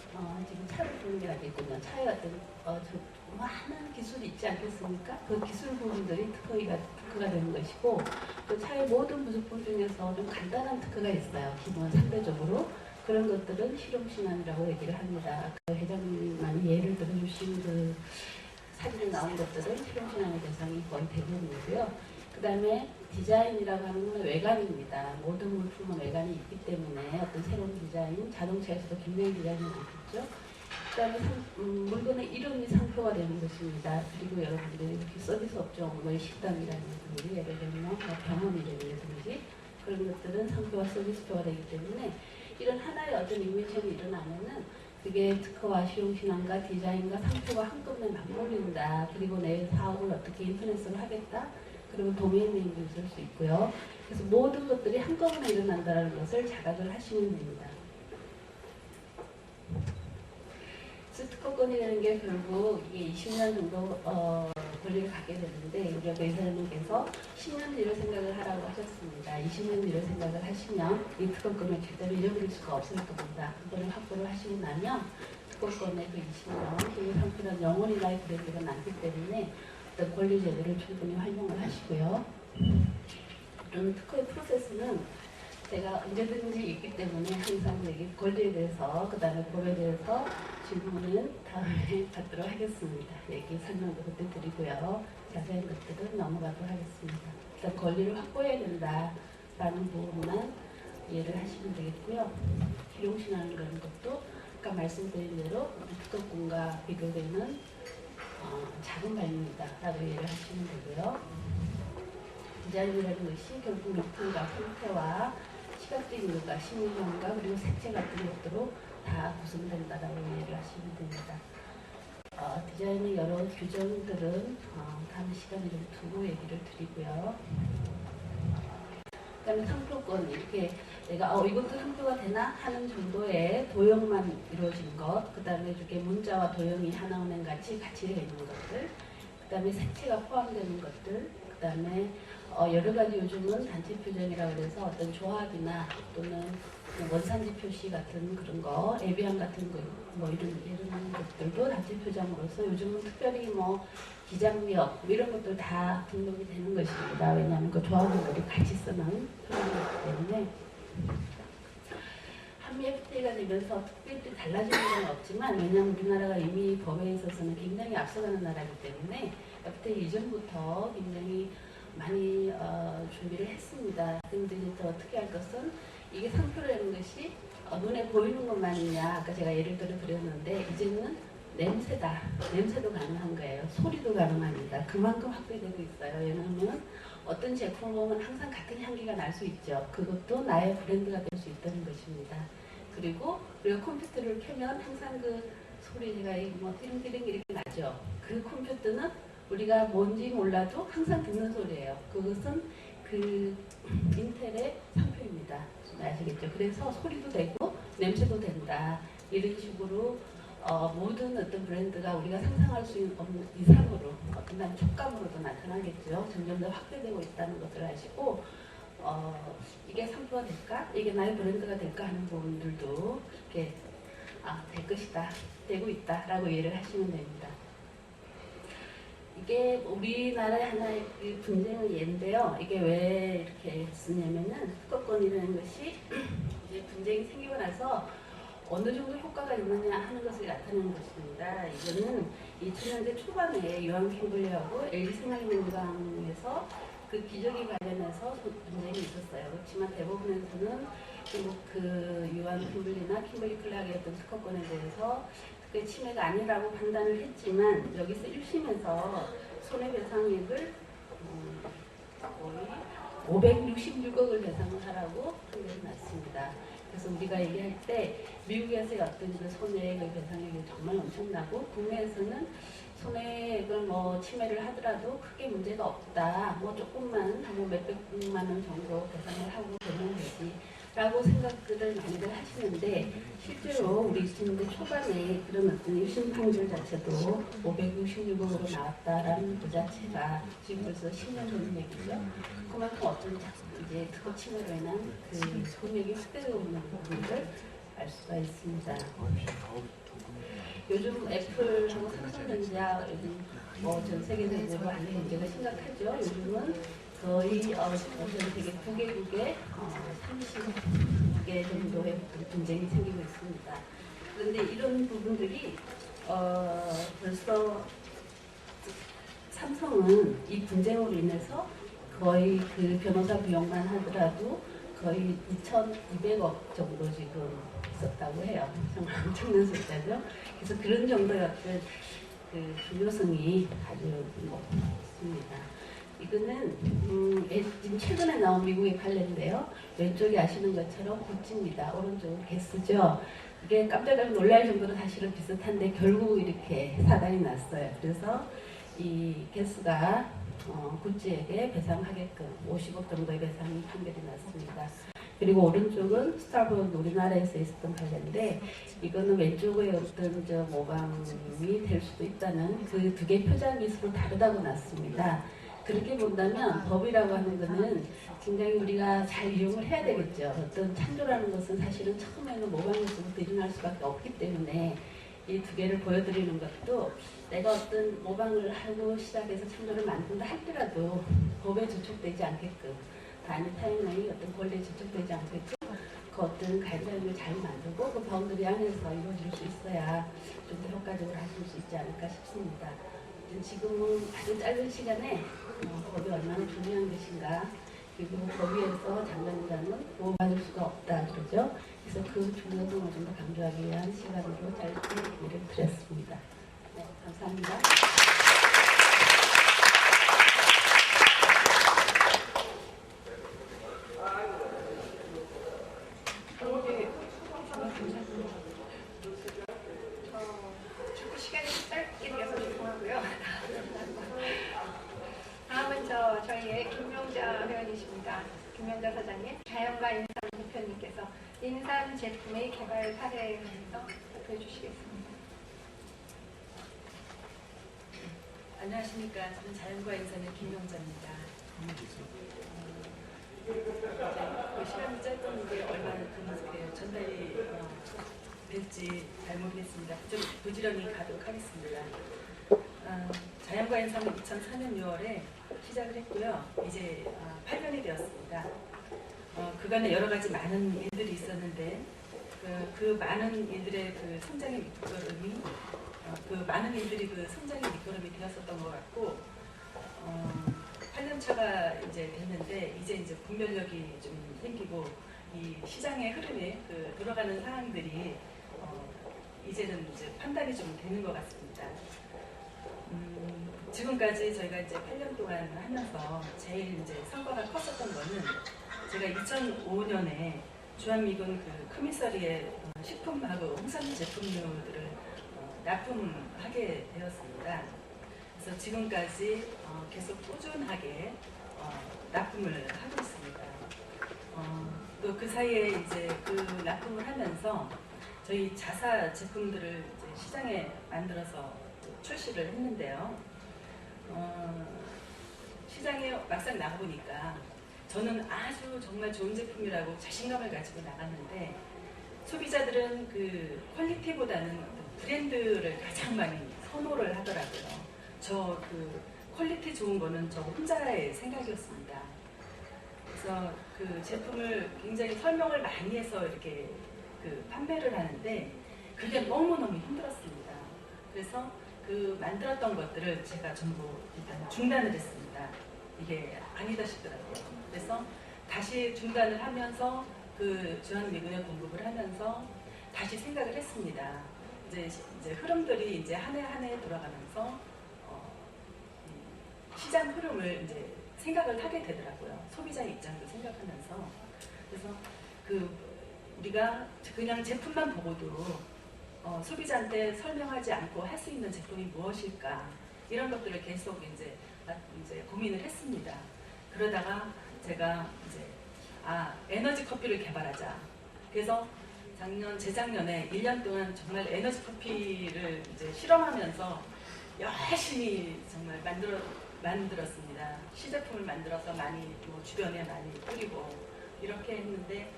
지금 차를 보는 게 아니군요. 차에 어떤 많은 기술이 있지 않겠습니까? 그 기술 부분들이 특허가 되는 것이고, 또 차의 모든 부속품 중에서 좀 간단한 특허가 있어요. 기본 상대적으로. 그런 것들은 실용신안이라고 얘기를 합니다. 그 회장님만이 예를 들어주신 그 사진에 나온 것들은 실용신안의 대상이 거의 대부분이고요. 그 다음에 디자인이라고 하는 건 외관입니다. 모든 물품은 외관이 있기 때문에 어떤 새로운 디자인, 자동차에서도 굉장히 디자인이 많겠죠. 그 다음에 물건의 이름이 상표가 되는 것입니다. 그리고 여러분들이 이렇게 서비스 업종의 식당이라는 분들이 예를 들면 뭐 병원 이름이라든지 그런 것들은 상표와 서비스표가 되기 때문에 이런 하나의 어떤 인벤션이 일어나면은 그게 특허와 실용신안과 디자인과 상표가 한꺼번에 맞물린다. 그리고 내 사업을 어떻게 인터넷으로 하겠다. 그리고 도메인 네임도 있을 수 있고요. 그래서 모든 것들이 한꺼번에 일어난다는 것을 자각을 하시면 됩니다. 특허권이라는 게 결국 이게 20년 정도 권리를 갖게 되는데 우리 아까 이사장님께서 10년 뒤를 생각을 하라고 하셨습니다. 20년 뒤를 생각을 하시면 이 특허권을 절대로 잃어버릴 수가 없을 겁니다. 그거를 확보를 하시고 나면 특허권의 그 20년 그 상표는 영원히 나의 브랜드가 남기 때문에 어떤 권리 제도를 충분히 활용을 하시고요. 이런 특허의 프로세스는 제가 언제든지 있기 때문에 항상 여기 권리에 대해서 그 다음에 법에 대해서 질문은 다음에 받도록 하겠습니다. 얘기 설명도 그때 드리고요. 자세한 것들은 넘어가도록 하겠습니다. 일단 권리를 확보해야 된다라는 부분만 이해를 하시면 되겠고요. 실용신안을 그런 것도 아까 말씀드린 대로 특허권과 비교되는 작은 발명이다라고 이해를 하시면 되고요. 디자인이라는 것이 결국 루트가 형태와 시각적 이유가 심리형과 그리고 색채 같은 것들로 다 구성된다라고 이해를 하시면 됩니다. 디자인의 여러 규정들은 다음 시간에 좀 두고 얘기를 드리고요. 그 다음에 상표권 이렇게 내가 이것도 상표가 되나 하는 정도의 도형만 이루어진 것, 그 다음에 이렇게 문자와 도형이 하나은행 같이 되어 있는 것들, 그 다음에 색채가 포함되는 것들, 그 다음에 여러 가지 요즘은 단체 표정이라고 해서 어떤 조합이나 또는 원산지 표시 같은 그런 거, 에비앙 같은 거, 뭐 이런 것들도 단체 표정으로서 요즘은 특별히 뭐 기장력 이런 것들 다 등록이 되는 것입니다. 왜냐하면 그 조합원들이 같이 쓰는 표현이기 때문에 한미 FTA가 되면서 특별히 달라지는 건 없지만 왜냐하면 우리나라가 이미 법에 있어서는 굉장히 앞서가는 나라이기 때문에 FTA 이전부터 굉장히 많이 준비를 했습니다. 그런데 이제 어떻게 할 것은 이게 상표라는 것이 눈에 보이는 것만이냐 아까 제가 예를 들어 드렸는데 이제는 냄새다. 냄새도 가능한 거예요. 소리도 가능합니다. 그만큼 확대되고 있어요. 왜냐하면 어떤 제품을 보면 항상 같은 향기가 날 수 있죠. 그것도 나의 브랜드가 될 수 있다는 것입니다. 그리고 우리가 컴퓨터를 켜면 항상 그 소리가 뭐 띠링띠링 이렇게 나죠. 그 컴퓨터는 우리가 뭔지 몰라도 항상 듣는 소리예요. 그것은 그 인텔의 상표입니다. 아시겠죠? 그래서 소리도 되고 냄새도 된다. 이런 식으로 모든 어떤 브랜드가 우리가 상상할 수 없는 이상으로 어떤 촉감으로도 나타나겠죠. 점점 더 확대되고 있다는 것을 아시고 이게 상표가 될까? 이게 나의 브랜드가 될까 하는 부분들도 이렇게 될 것이다. 되고 있다라고 이해를 하시면 됩니다. 이게 우리나라의 하나의 분쟁의 예인데요. 이게 왜 이렇게 쓰냐면은 특허권이라는 것이 이제 분쟁이 생기고 나서 어느 정도 효과가 있느냐 하는 것을 나타내는 것입니다. 이거는 2000년대 초반에 요한 캠블리하고 LG 생활건강에서 그 기저귀 관련해서 분쟁이 있었어요. 그렇지만 대부분에서는 그 요한 캠블리나 kimberly clark의 어떤 특허권에 대해서 그 침해가 아니라고 판단을 했지만 여기서 1심에서 손해배상액을 거의 566억을 배상을 하라고 판결이 났습니다. 그래서 우리가 얘기할 때 미국에서의 어떤 그 손해액의 배상액이 정말 엄청나고 국내에서는 손해액을 뭐 침해를 하더라도 크게 문제가 없다. 뭐 조금만 뭐 몇백만 원 정도 배상을 하고 되면 되지. 라고 생각들을 많이들 하시는데 실제로 우리 20년대 초반에 그런 어떤 1심 판결 자체도 566억으로 나왔다라는 그 자체가 지금 벌써 10년 전 얘기죠. 그만큼 어떤 이제 특허 침해로 인한 그 금액이 확대되고 있는 부분을 알 수가 있습니다. 요즘 애플하고 삼성전자 요즘 전 세계적으로 아주 문제가 심각하죠. 요즘은 거의 전 세계 9개국에 30개 정도의 분쟁이 생기고 있습니다. 그런데 이런 부분들이 벌써 삼성은 이 분쟁으로 인해서 거의 그 변호사 비용만 하더라도 거의 2,200억 정도 지금 있었다고 해요. 정말 엄청난 숫자죠. 그래서 그런 정도의 어떤 그 중요성이 아주 있습니다. 이거는 지금 최근에 나온 미국의 판례인데요. 왼쪽이 아시는 것처럼 구찌입니다. 오른쪽은 게스죠. 이게 깜짝 놀랄 정도로 사실은 비슷한데 결국 이렇게 사단이 났어요. 그래서 이 게스가 구찌에게 배상하게끔 50억 정도의 배상이 판결이 났습니다. 그리고 오른쪽은 스타벅스 우리나라에서 있었던 판례인데 이거는 왼쪽의 어떤 모방이 될 수도 있다는 그 두 개의 표장 기술이 다르다고 났습니다. 그렇게 본다면 법이라고 하는 것은 굉장히 우리가 잘 이용을 해야 되겠죠. 어떤 창조라는 것은 사실은 처음에는 모방에서부터 일어날 수밖에 없기 때문에 이 두 개를 보여드리는 것도 내가 어떤 모방을 하고 시작해서 창조를 만든다 할지라도 법에 저촉되지 않게끔 단위 타임라인이 어떤 권리에 저촉되지 않게끔 그 어떤 가이드라인을 잘 만들고 그 바운더리 안에서 이루어질 수 있어야 좀 더 효과적으로 하실 수 있지 않을까 싶습니다. 지금은 아주 짧은 시간에 법이 얼마나 중요한 것인가 그리고 법위에서 장관자는 보호받을 수가 없다 그러죠. 그래서 그 중요성을 좀 더 강조하기 위한 시간으로 짧게 얘기를 드렸습니다. 네, 감사합니다. 시간이 짧게 돼서 죄송하고요. 다음은 저희의 김명자 회원이십니다. 김명자 사장님, 자연과 인삼 대표님께서 인삼 제품의 개발 사례에 대해서 발표해 주시겠습니다. 안녕하십니까. 저는 자연과 인삼의 김명자입니다. 시간이 짧은 게 얼마나 전달이 될지 잘 모르겠습니다. 좀 부지런히 가도록 하겠습니다. 자연과 인삼은 2004년 6월에 시작을 했고요. 이제 8년이 되었습니다. 그간에 여러 가지 많은 일들이 있었는데 그 많은 일들의 그 성장의 밑거름이 그 많은 일들이 그 성장의 밑거름이 되었었던 것 같고 8년 차가 이제 됐는데 이제 분별력이 좀 생기고 이 시장의 흐름에 그 돌아가는 상황들이 이제는 이제 판단이 좀 되는 것 같습니다. 지금까지 저희가 이제 8년 동안 하면서 제일 이제 성과가 컸었던 거는 제가 2005년에 주한미군 그 크미서리에 식품하고 홍삼 제품류들을 납품하게 되었습니다. 그래서 지금까지 계속 꾸준하게 납품을 하고 있습니다. 또 그 사이에 이제 그 납품을 하면서 저희 자사 제품들을 이제 시장에 만들어서 출시를 했는데요. 시장에 막상 나가보니까 저는 아주 정말 좋은 제품이라고 자신감을 가지고 나갔는데 소비자들은 그 퀄리티보다는 브랜드를 가장 많이 선호를 하더라고요. 저 그 퀄리티 좋은 거는 저 혼자의 생각이었습니다. 그래서 그 제품을 굉장히 설명을 많이 해서 이렇게 그 판매를 하는데 그게 너무너무 힘들었습니다. 그래서 그 만들었던 것들을 제가 전부 일단 중단을 했습니다. 이게 아니다 싶더라고요. 그래서 다시 중단을 하면서 그 주한미군에 공급을 하면서 다시 생각을 했습니다. 이제 흐름들이 이제 한 해 한 해 돌아가면서 시장 흐름을 이제 생각을 하게 되더라고요. 소비자 입장도 생각하면서. 그래서 그 우리가 그냥 제품만 보고도 소비자한테 설명하지 않고 할 수 있는 제품이 무엇일까 이런 것들을 계속 이제 고민을 했습니다. 그러다가 제가 이제 에너지 커피를 개발하자. 그래서 재작년에 1년 동안 정말 에너지 커피를 이제 실험하면서 열심히 정말 만들었습니다. 시제품을 만들어서 많이 주변에 많이 뿌리고 이렇게 했는데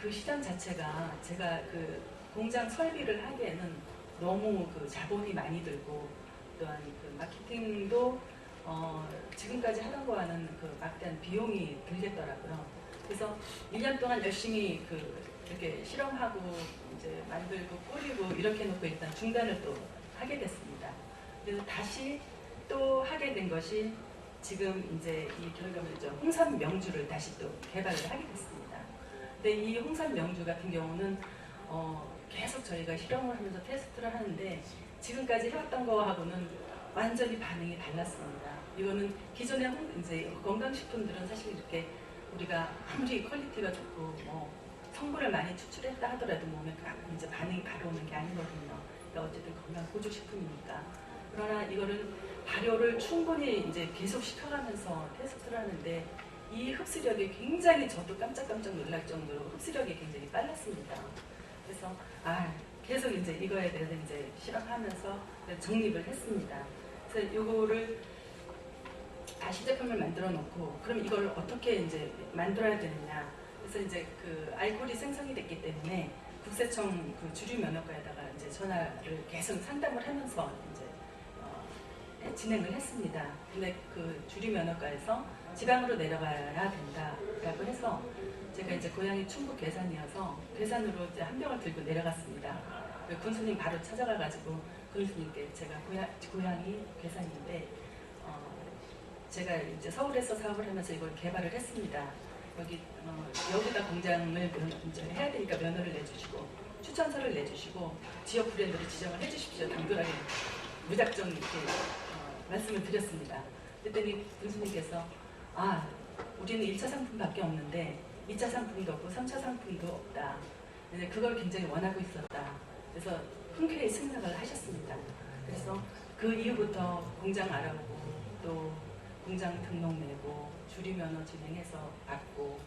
그 시장 자체가 제가 그 공장 설비를 하기에는 너무 그 자본이 많이 들고 또한 그 마케팅도 지금까지 하던 거와는 그 막대한 비용이 들겠더라고요. 그래서 1년 동안 열심히 이렇게 실험하고 이제 만들고 뿌리고 이렇게 해놓고 일단 중단을 또 하게 됐습니다. 그래서 다시 또 하게 된 것이 지금 이제 이 결과물이죠. 홍삼 명주를 다시 또 개발을 하게 됐습니다. 근데 이 홍삼 명주 같은 경우는 계속 저희가 실험을 하면서 테스트를 하는데 지금까지 해왔던 거하고는 완전히 반응이 달랐습니다. 이거는 기존의 이제 건강식품들은 사실 이렇게 우리가 아무리 퀄리티가 좋고 성분을 많이 추출했다 하더라도 몸에 이제 반응이 바로 오는 게 아니거든요. 그러니까 어쨌든 건강 보조식품이니까. 그러나 이거를 발효를 충분히 이제 계속 시켜가면서 테스트를 하는데 이 흡수력이 굉장히 저도 깜짝깜짝 놀랄 정도로 흡수력이 굉장히 빨랐습니다. 그래서 계속 이제 이거에 대해서 이제 실험하면서 정립을 했습니다. 그래서 이거를 다시 제품을 만들어 놓고 그럼 이걸 어떻게 이제 만들어야 되느냐. 그래서 이제 그 알코올이 생성이 됐기 때문에 국세청 그 주류 면허과에다가 이제 전화를 계속 상담을 하면서 이제 진행을 했습니다. 근데 그 주류 면허과에서 지방으로 내려가야 된다라고 해서 제가 이제 고향이 충북 괴산이어서 괴산으로 이제 한 병을 들고 내려갔습니다. 군수님 바로 찾아가가지고 군수님께 제가 고향이 괴산인데 제가 이제 서울에서 사업을 하면서 이걸 개발을 했습니다. 여기다 공장을 이제 해야 되니까 면허를 내주시고 추천서를 내주시고 지역 브랜드를 지정을 해주십시오. 당돌하게 무작정 이렇게 말씀을 드렸습니다. 그랬더니 군수님께서 우리는 1차 상품밖에 없는데 2차 상품도 없고 3차 상품도 없다. 근데 그걸 굉장히 원하고 있었다. 그래서 흔쾌히 승낙을 하셨습니다. 그래서 그 이후부터 공장 알아보고 또 공장 등록 내고 주류 면허 진행해서 받고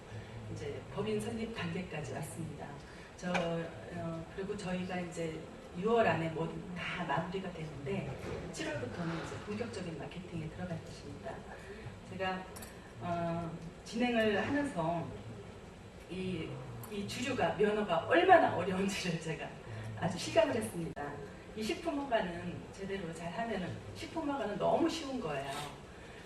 이제 법인 설립 단계까지 왔습니다. 그리고 저희가 이제 6월 안에 모두 다 마무리가 되는데 7월부터는 이제 본격적인 마케팅에 들어갈 것입니다. 제가 진행을 하면서 이 주류가 면허가 얼마나 어려운지를 제가 아주 실감을 했습니다. 이 식품허가는 제대로 잘하면은 식품허가는 너무 쉬운 거예요.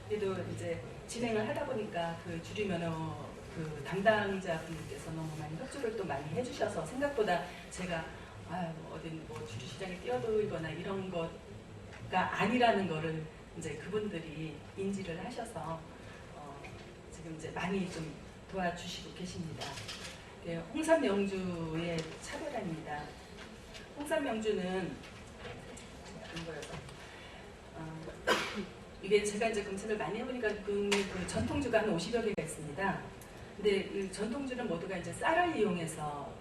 그래도 이제 진행을 하다 보니까 그 주류 면허 그 담당자분께서 너무 많이 협조를 또 많이 해주셔서 생각보다 제가 어디 주류 시장에 뛰어들거나 이런 거가 아니라는 거를 이제 그분들이 인지를 하셔서 지금 이제 많이 좀 도와주시고 계십니다. 홍삼 명주의 차별화입니다. 홍삼 명주는 이게 제가 이제 검색을 많이 해보니까 그 전통주가 한 50여 개가 있습니다. 근데 그 전통주는 모두가 이제 쌀을 이용해서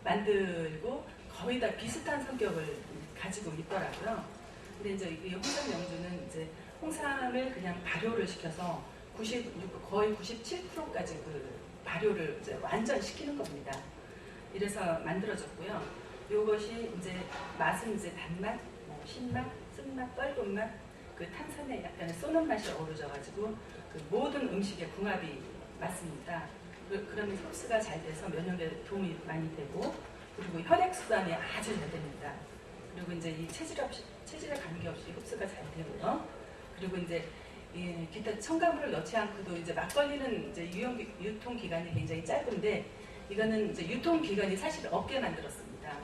만들고 거의 다 비슷한 성격을 가지고 있더라고요. 근데 이제 이 홍삼 명주는 이제 홍삼을 그냥 발효를 시켜서 거의 97%까지 그 발효를 이제 완전 시키는 겁니다. 이래서 만들어졌고요. 이것이 이제 맛은 이제 단맛, 신맛, 쓴맛, 떫은 맛, 그 탄산에 약간의 쏘는 맛이 어우러져가지고 그 모든 음식에 궁합이 맞습니다. 그러면 흡수가 잘 돼서 면역에 도움이 많이 되고 그리고 혈액순환에 아주 잘 됩니다. 그리고 이제 이 체질에 관계없이 흡수가 잘 되고요. 그리고 이제 기타 첨가물을 넣지 않고도 이제 막걸리는 이제 유통 기간이 굉장히 짧은데 이거는 이제 유통 기간이 사실 없게 만들었습니다.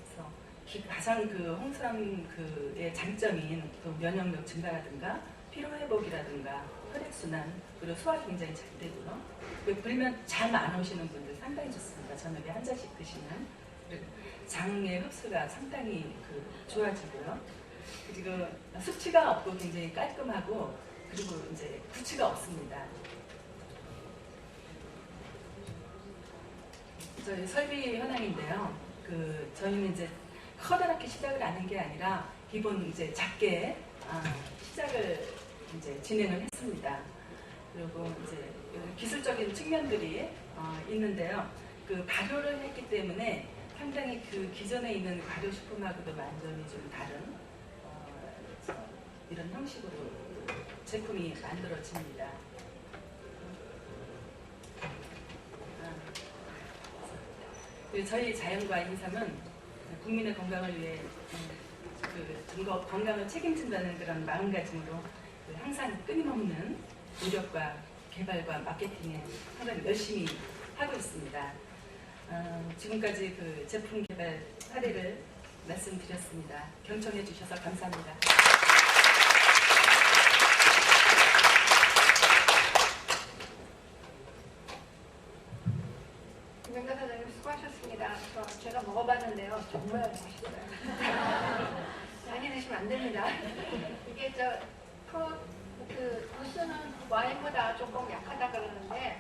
그래서 가장 그 홍삼의 장점인 그 면역력 증가라든가 피로 회복이라든가 혈액 순환 그리고 소화도 굉장히 잘 되고요. 불면 잠 안 오시는 분들 상당히 좋습니다. 저녁에 한 잔씩 드시면 그리고 장의 흡수가 상당히 좋아지고요. 그리고 수치가 없고 굉장히 깔끔하고 그리고 이제 구취가 없습니다. 저희 설비 현황인데요. 저희는 이제 커다랗게 시작을 하는 게 아니라 기본 이제 작게 시작을 이제 진행을 했습니다. 그리고 이제 기술적인 측면들이 있는데요. 그 발효를 했기 때문에 상당히 그 기존에 있는 발효식품하고도 완전히 좀 다른 이런 형식으로 제품이 만들어집니다. 저희 자연과 인삼은 국민의 건강을 위해 건강을 책임진다는 그런 마음가짐으로 항상 끊임없는 노력과 개발과 마케팅에 상당히 열심히 하고 있습니다. 지금까지 그 제품 개발 사례를 말씀드렸습니다. 경청해 주셔서 감사합니다. 김영자 사장님 수고하셨습니다. 제가 먹어봤는데요. 정말 맛있어요. 많이 드시면 안 됩니다. 이게 도수는 와인보다 조금 약하다 그러는데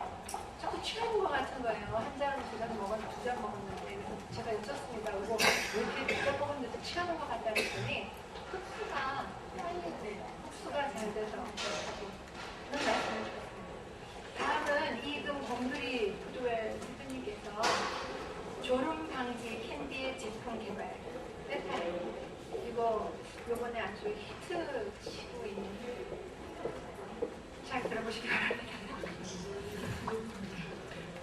자꾸 취하는 것 같은 거예요. 한 잔, 두 잔 먹었는데, 두 잔 먹었는데. 그래서 제가 여쭙습니다. 이거 왜 이렇게 몇잔 먹었는데 취하는 것 같다 했더니 흡수가 잘 돼서 그런 말씀을 주셨습니다. 다음은 이금 곰돌이 푸드웰 대표님께서 졸음 방지 캔디 제품 개발 세타임 이거 요번에 아주 히트 치고 있는 잘 들어보시기 바랍니다.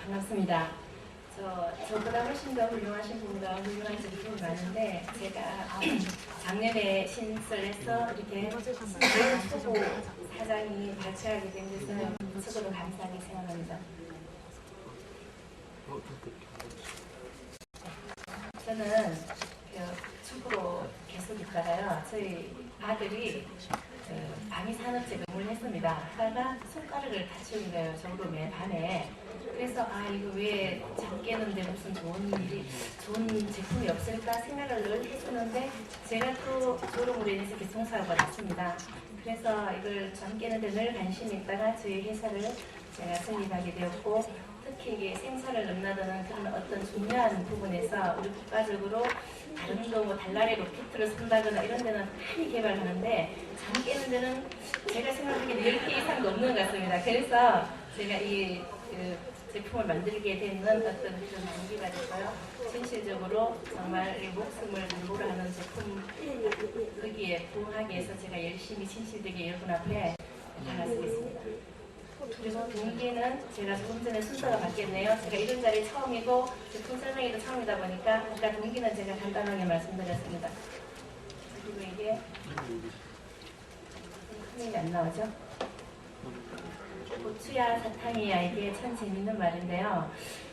반갑습니다. 저보다 훨씬 더 훌륭하신 분과 훌륭한 제품이 많은데 제가 작년에 신설해서 이렇게 초보 사장이 발표하게 된 것은 무척으로 감사하게 생각합니다. 저는 축구로 계속 있다가요. 저희 아들이 방위산업체 근무를 했습니다. 하다가 손가락을 다치는 거예요. 저울음에 밤에. 그래서 이거 왜 잠 깨는데 무슨 좋은 제품이 없을까 생각을 늘 했었는데 제가 또 졸음으로 인해서 교통사고가 났습니다. 그래서 이걸 잠 깨는데 늘 관심이 있다가 저희 회사를 제가 설립하게 되었고 특히 이게 생사를 넘나드는 그런 어떤 중요한 부분에서 우리 국가적으로 다른 뭐 달나리 로켓을 쏜다거나 이런 데는 많이 개발하는데 잠 깨는 데는 제가 생각하기에 10개 이상 넘는 것 같습니다. 그래서 제가 이 제품을 만들게 되는 어떤 그런 동기가 됐어요. 진실적으로 정말 목숨을 담보로 하는 제품 거기에 부응하기 위해서 제가 열심히 진실되게 여러분 앞에 나가겠습니다. 그리고 동기는 제가 조금 전에 순서가 바뀌었네요. 제가 이런 자리 처음이고 제품 설명회도 처음이다 보니까 아까 동기는 제가 간단하게 말씀드렸습니다. 그리고 이게 화면이 안 나오죠? 고추야 사탕이야 이게 참 재밌는 말인데요.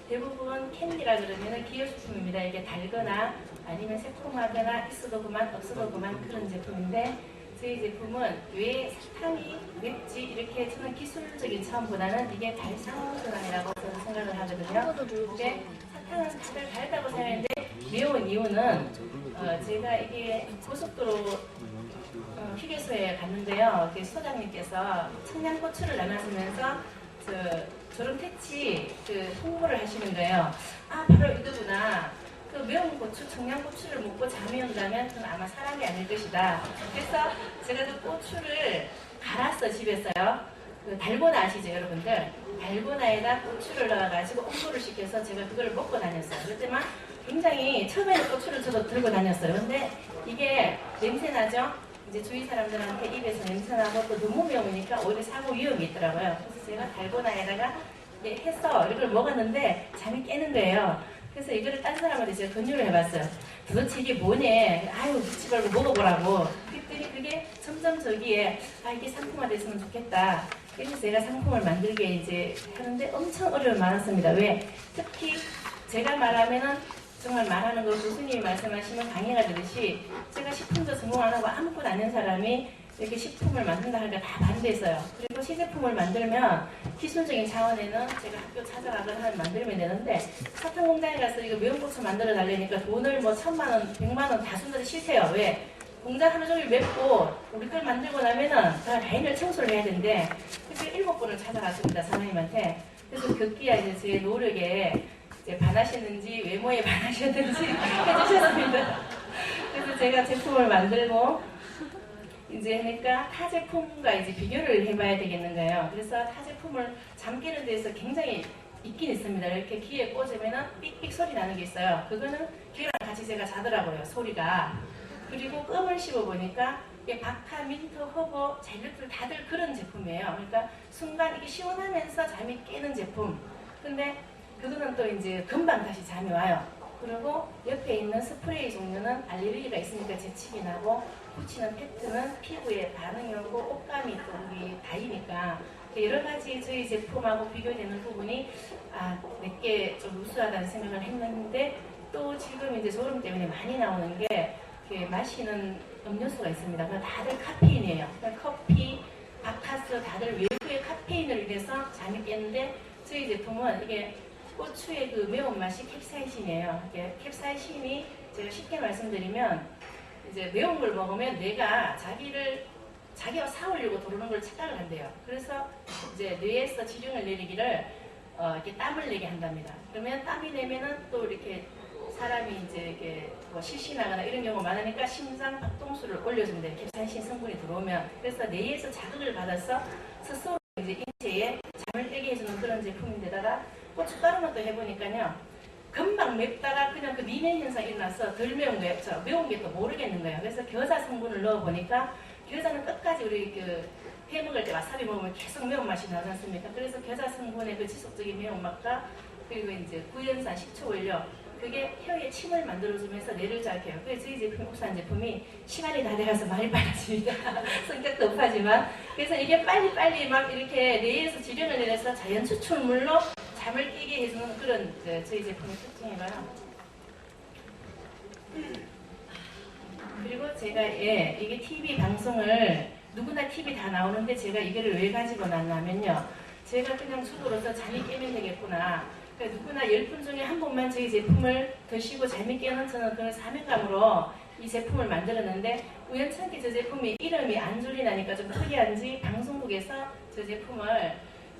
대부분 캔디라 그러면 기호식품입니다. 이게 달거나 아니면 새콤하거나 있어도 그만 없어도 그만 그런 제품인데 저희 제품은 왜 사탕이 맵지 이렇게 저는 기술적인 차원보다는 이게 발상전환이라고 저는 생각을 하거든요. 근데 사탕은 다들 달다고 생각하는데 매운 이유는 제가 이게 고속도로 휴게소에 갔는데요. 소장님께서 청양고추를 나눠주면서 저런 퇴치 홍보를 하시는 거예요. 바로 이거구나. 그 매운 고추, 청양고추를 먹고 잠이 온다면 그건 아마 사람이 아닐 것이다. 그래서 제가 그 고추를 갈았어 집에서요. 그 달고나 아시죠 여러분들? 달고나에다 고추를 넣어가지고 홍보를 시켜서 제가 그걸 먹고 다녔어요. 그때만 굉장히 처음에는 고추를 저도 들고 다녔어요. 근데 이게 냄새 나죠? 이제 주위 사람들한테 입에서 냄새나고 또 너무 매우니까 오히려 사고 위험이 있더라고요. 그래서 제가 달고나에다가 해서 이걸 먹었는데 잠이 깨는 거예요. 그래서 이거를 딴 사람한테 제가 권유를 해봤어요. 도대체 이게 뭐네? 아유 묻지 말고 먹어보라고. 그랬더니 그게 점점 저기에 이게 상품화됐으면 좋겠다. 그래서 제가 상품을 만들게 이제 하는데 엄청 어려움이 많았습니다. 왜? 특히 제가 말하면은 정말 말하는 거 교수님이 말씀하시면 방해가 되듯이 제가 식품도 전공 안 하고 아무것도 안 하는 사람이 이렇게 식품을 만든다 하니까 다 반대했어요. 그리고 시제품을 만들면 기술적인 차원에는 제가 학교 찾아가거나 만들면 되는데 사탕 공장에 가서 이거 매운 고추 만들어 달라니까 돈을 뭐 1000만원, 100만원 다 쓴다고 싫대요. 왜? 공장 하루 종일 맵고 우리 걸 만들고 나면은 다 라인을 청소를 해야 되는데 그래서 7번을 찾아갔습니다. 사장님한테. 그래서 급기야 이제 제 노력에 이제 반하셨는지 외모에 반하셨는지 해주셨습니다. 그래서 제가 제품을 만들고 이제 하니까 타 제품과 이제 비교를 해봐야 되겠는 거예요. 그래서 타 제품을 잠 깨는 데서 굉장히 있긴 있습니다. 이렇게 귀에 꽂으면은 삑삑 소리 나는 게 있어요. 그거는 귀랑 같이 제가 자더라고요, 소리가. 그리고 껌을 씹어보니까 이게 박하, 민트, 허브, 젤리풀 다들 그런 제품이에요. 그러니까 순간 이게 시원하면서 잠이 깨는 제품. 근데 그거는 또 이제 금방 다시 잠이 와요. 그리고 옆에 있는 스프레이 종류는 알레르기가 있으니까 재채기 나고, 붙이는 패트는 피부에 반응이 오고 옷감이 또 우리 다이니까 여러 가지 저희 제품하고 비교되는 부분이 내게 좀 우수하다는 생각을 했는데, 또 지금 이제 졸음 때문에 많이 나오는 게 마시는 음료수가 있습니다. 그건 다들 카페인이에요. 그러니까 커피, 바카스 다들 외부의 카페인을 위해서 잠이 깨는데, 저희 제품은 이게 고추의 그 매운맛이 캡사이신이에요. 이게 캡사이신이 제가 쉽게 말씀드리면 이제 매운 걸 먹으면 뇌가 자기가 사오려고 들어오는 걸 착각을 한대요. 그래서 이제 뇌에서 지령을 내리기를 이렇게 땀을 내게 한답니다. 그러면 땀이 내면은 또 이렇게 사람이 이제 이렇게 뭐 실신하거나 이런 경우가 많으니까 심장 박동수를 올려주면 돼요. 캡사이신 성분이 들어오면. 그래서 뇌에서 자극을 받아서 스스로 이제 인체에 잠을 깨게 해주는 그런 제품인데다가 고춧가루만 또 해보니까요, 금방 맵다가 그냥 그 미내 현상이 일어나서 덜 매운 거예요. 매운 게 또 모르겠는 거예요. 그래서 겨자 성분을 넣어보니까, 겨자는 끝까지 우리 그 회 먹을 때 와사비 먹으면 계속 매운맛이 나지 않습니까? 그래서 겨자 성분의 그 지속적인 매운맛과 그리고 이제 구연산, 식초 원료, 그게 혀에 침을 만들어주면서 뇌를 자극해요. 그래서 저희 제품, 국산 제품이 시간이 다 돼가서 많이 빨라집니다. 성격도 급하지만. 그래서 이게 빨리빨리 막 이렇게 뇌에서 지령을 내려서 자연 추출물로 잠을 깨게 해주는 그런 저희 제품의 특징이고요. 그리고 제가 이게 TV 방송을 누구나 TV 다 나오는데 제가 이거를 왜 가지고 났냐면요, 제가 그냥 주부로서 잠이 깨면 되겠구나. 그러니까 누구나 10분 중에 한 분만 저희 제품을 드시고 잠이 깨는, 저는 그런 사명감으로 이 제품을 만들었는데, 우연찮게 저 제품이 이름이 안졸리 나니까 좀 특이한지 방송국에서 저 제품을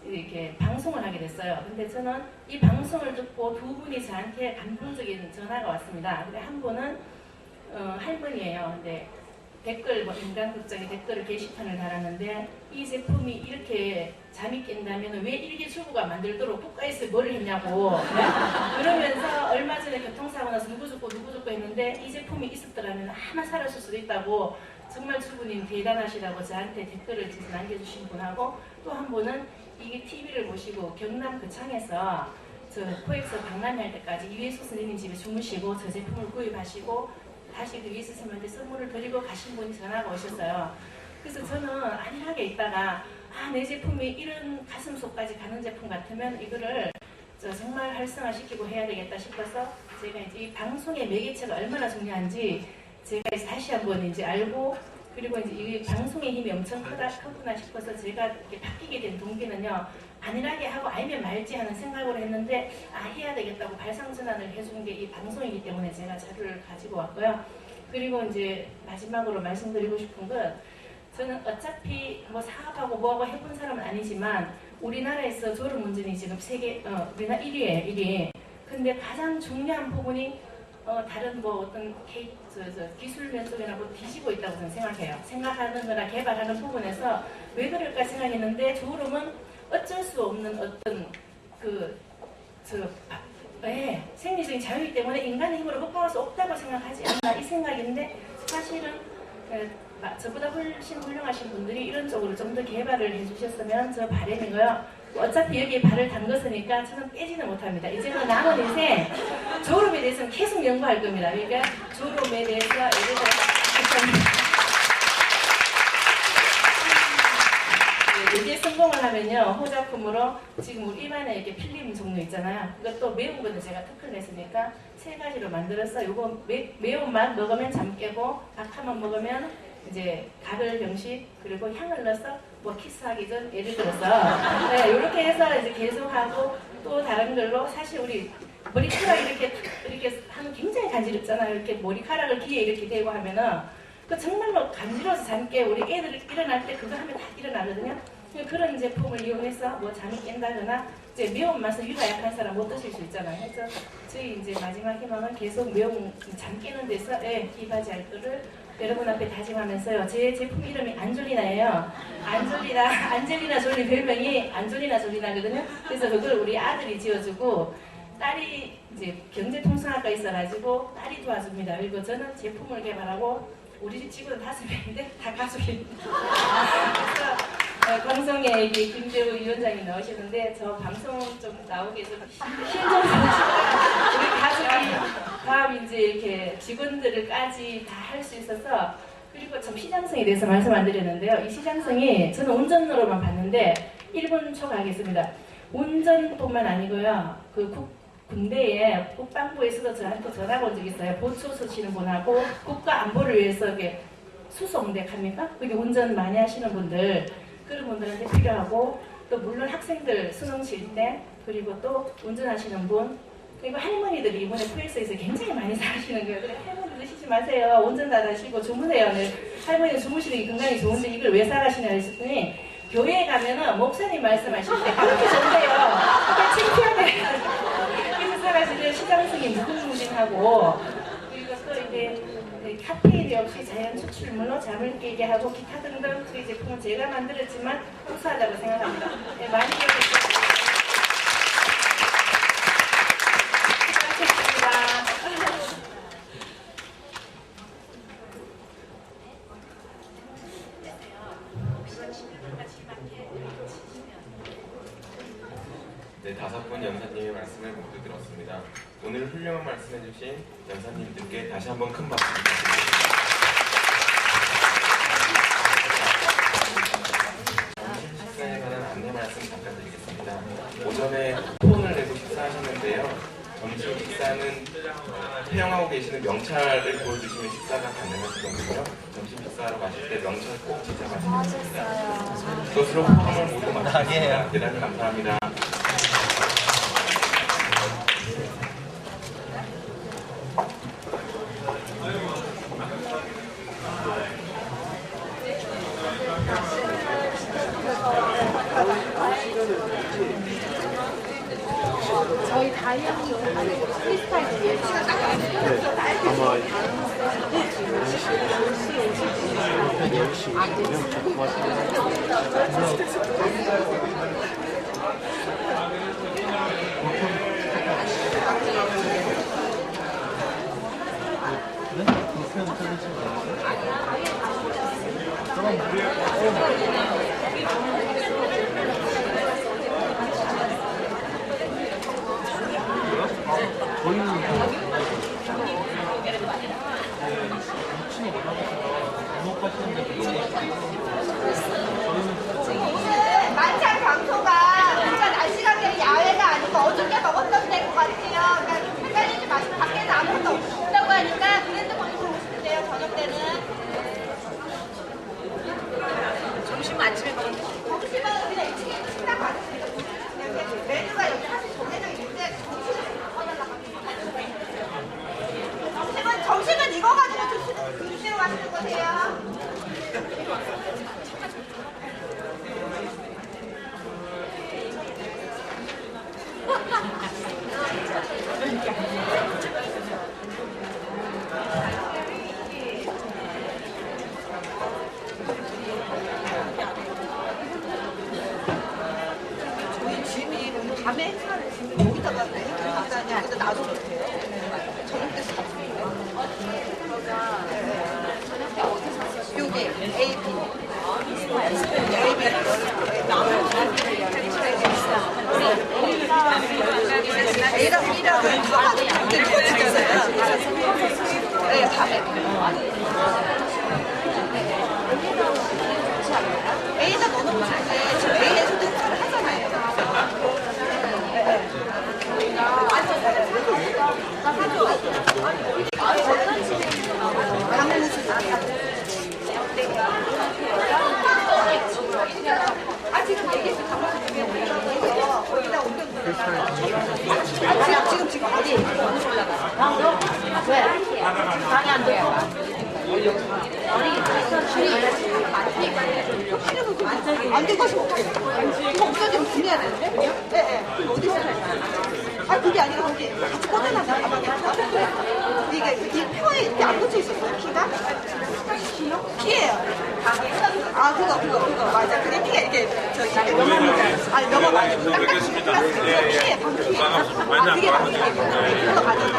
이렇게 방송을 하게 됐어요. 근데 저는 이 방송을 듣고 두 분이 저한테 감동적인 전화가 왔습니다. 근데 한 분은 할머니예요. 근데 댓글, 인간극장에 댓글을 게시판을 달았는데, 이 제품이 이렇게 잠이 깬다면 왜 일개주부가 만들도록 국가에서 뭘 했냐고. 그러면서 얼마 전에 교통사고 나서 누구 죽고 했는데, 이 제품이 있었더라면 아마 살았을 수도 있다고, 정말 주부님 대단하시다고 저한테 댓글을 남겨주신 분하고, 또 한 분은 이게 TV를 보시고 경남 거창에서 저 코엑스 박람회 할 때까지 이회수 선생님 집에 주무시고 저 제품을 구입하시고 다시 그 이회수 선생님한테 선물을 드리고 가신 분이 전화가 오셨어요. 그래서 저는 안일하게 있다가 내 제품이 이런 가슴속까지 가는 제품 같으면 이거를 정말 활성화시키고 해야 되겠다 싶어서, 제가 이제 이 방송의 매개체가 얼마나 중요한지 제가 다시 한번 이제 알고, 그리고 이제 이 방송의 힘이 엄청 크구나 싶어서 제가 이렇게 바뀌게 된 동기는요, 안일하게 하고 알면 말지 하는 생각으로 했는데, 해야 되겠다고 발상전환을 해준 게 이 방송이기 때문에 제가 자료를 가지고 왔고요. 그리고 이제 마지막으로 말씀드리고 싶은 건, 저는 어차피 뭐 사업하고 뭐하고 해본 사람은 아니지만 우리나라에서 졸음운전이 지금 우리나라 1위에 1위. 근데 가장 중요한 부분이 다른 뭐 어떤 기술면 쪽이나 뭐 뒤지고 있다고 저는 생각해요. 생각하는 거나 개발하는 부분에서 왜 그럴까 생각했는데, 졸음은 어쩔 수 없는 어떤 생리적인 자유이기 때문에 인간의 힘으로 극복할 수 없다고 생각하지 않나, 이 생각인데, 사실은 저보다 훨씬 훌륭하신 분들이 이런 쪽으로 좀 더 개발을 해주셨으면 저 바람이고요. 어차피 여기에 발을 담궜으니까 저는 빼지는 못합니다. 이제는 남은 인생 졸음에 대해서는 계속 연구할 겁니다. 그러니까 졸음에 대해서 예를 들어 이게 성공을 하면요, 호작품으로 지금 우리 입안에 이렇게 필름 종류 있잖아요. 이것도 매운 거는 제가 특허를 냈으니까 3가지로 만들어서, 요거 매운맛 먹으면 잠 깨고, 박하만 먹으면 이제 가글 병식, 그리고 향을 넣어서 뭐 키스하기 전, 예를 들어서 이렇게 해서 이제 계속하고, 또 다른 걸로 사실 우리 머리카락 이렇게 하면 굉장히 간지럽잖아요. 이렇게 머리카락을 귀에 이렇게 대고 하면은 그 정말로 간지러워서 잠 깨, 우리 애들 일어날 때 그거 하면 다 일어나거든요. 그런 제품을 이용해서 뭐 잠이 깬다거나, 이제 매운맛을 유가 약한 사람 못 드실 수 있잖아요. 그래서 저희 이제 마지막 희망은 계속 잠 깨는 데서 이바지 알 거를 여러분 앞에 다짐하면서요. 제 제품 이름이 안졸리나예요. 안젤리나 졸리 별명이 안졸리나 졸리나거든요. 그래서 그걸 우리 아들이 지어주고 딸이 이제 경제통상학과 있어가지고 딸이 도와줍니다. 그리고 저는 제품을 개발하고 우리 집 직원 5명인데 다 가족입니다. 그래서 방송에 이게 김재우 위원장이 나오시는데 저 방송 좀 나오게 해서 신경 쓰시고 우리 가족이 다음 이제 이렇게 직원들을까지 다 할 수 있어서 그리고 좀 시장성에 대해서 말씀 안 드렸는데요. 이 시장성이 저는 운전으로만 봤는데 1분 초과하겠습니다. 운전뿐만 아니고요. 군대에 국방부에서도 저한테 전화가 온 적이 있어요. 보초 서시는 분하고 국가 안보를 위해서 이렇게 수송대 합니까? 그게 운전 많이 하시는 분들 그런 분들한테 필요하고 또 물론 학생들 수능 칠 때 그리고 또 운전하시는 분 그리고 할머니들이 이번에 프레스에서 굉장히 많이 사시는 거예요. 그래 할머니 드시지 마세요. 운전 다 하시고 주무세요. 할머니는 주무시는 게 건강이 좋은데 이걸 왜 사가시냐 했더니 교회에 가면은 목사님 말씀하실 때 그렇게 좋대요. 그러니까 창피하게 사실 시장성이 무궁무진하고 그리고 또 이제 카페인 없이 자연 추출물로 잠을 깨게 하고 기타 등등 저희 제품은 제가 만들었지만 우수하다고 생각합니다. 네, 많이 기억해주세요. 네, 5분 연사님의 말씀을 모두 들었습니다. 오늘 훌륭한 말씀해주신 연사님들께 다시 한번 큰 박수 부탁드립니다. 점심 식사에 관한 안내 말씀 잠깐 드리겠습니다. 오전에 쿠폰을 내고 식사하셨는데요. 점심 식사는 폐영하고 계시는 명찰을 보여주시면 식사가 가능하실 정도고요. 점심 식사하러 가실 때 명찰 꼭 지참하시면 됩니다. 이것으로 포함을 모두 마치겠습니다. 대단히 감사합니다. 저희 다이어트 프리스타일이에요. 아마 만찬 장소가 진짜 날씨가 그냥 야외가 아니고 어저께 먹었던 데일 것 같아요. 그러니까 헷갈리지 마시고 밖에는 아무것도 없다고 하니까 브랜드 보시고 오시면 돼요. 저녁 때는. 점심 아침에 먹었는데 점심은 그냥 2층에 있는 식당 받으세요. 메뉴가 여기 사실 정해져 있는데 점심은 이거 가지고 드시러 가시는 거세요. 저희 짐이 밤에 행사를 짐을 여기다가 여기다 놔둬도 돼요. 저녁 때 여기 A, B. A랑 B랑은 커가지고 이렇게 터지잖아요. 네, 밤에. A에다 넣어놓으면 좋은데 지금 A에서도 행사를 하잖아요. 지금 얘기해서 가만히 거기다 옮겨 지금 어디 올라가? 방으로? 왜? 방이 안 돼요. 안 되고 하시면 어떡해? 이거 없어지면 분해야 되는데? 네. 그럼 어디서 할 그게 아니라 거기 같이 꽂아놨나? 가방에. 이게 이 표에 이렇게 안 붙여 있었어요, 키가? 아, 그거. 맞아. 그게 피가 이렇게, 아니, 넘어가요. 뵙겠습니다. 피해, 방피해. 아, 그게 방피해. 그거 가져가.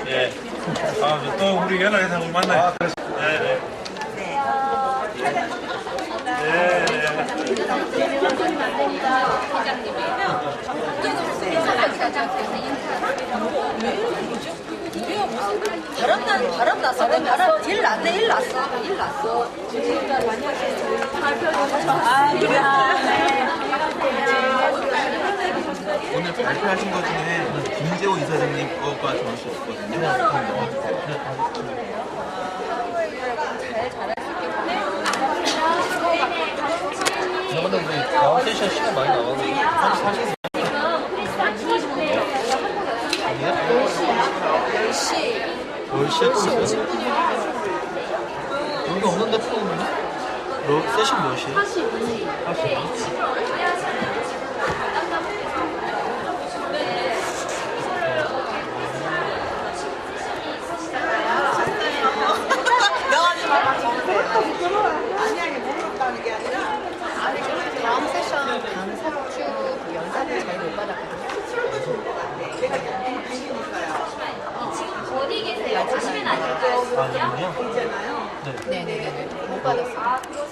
예. 또 우리 연락해서 만나요. 네. 바람 났어. 일 났어. 오늘 발표하신 것 중에 김재호 이사장님 거가 좋으셨거든요. 저번에 우리 다음 세션 시간 많이 나가고 사실 10시 50분이요? 여기 없는데 프로그램이? 세션 몇 시에? 42. 다음 세션 강사주 연락을 잘 못 받았거든요. 지금 어디 계세요? 가시면 안 될까요? 아, 그럼요? 네네네. 못 받았어요.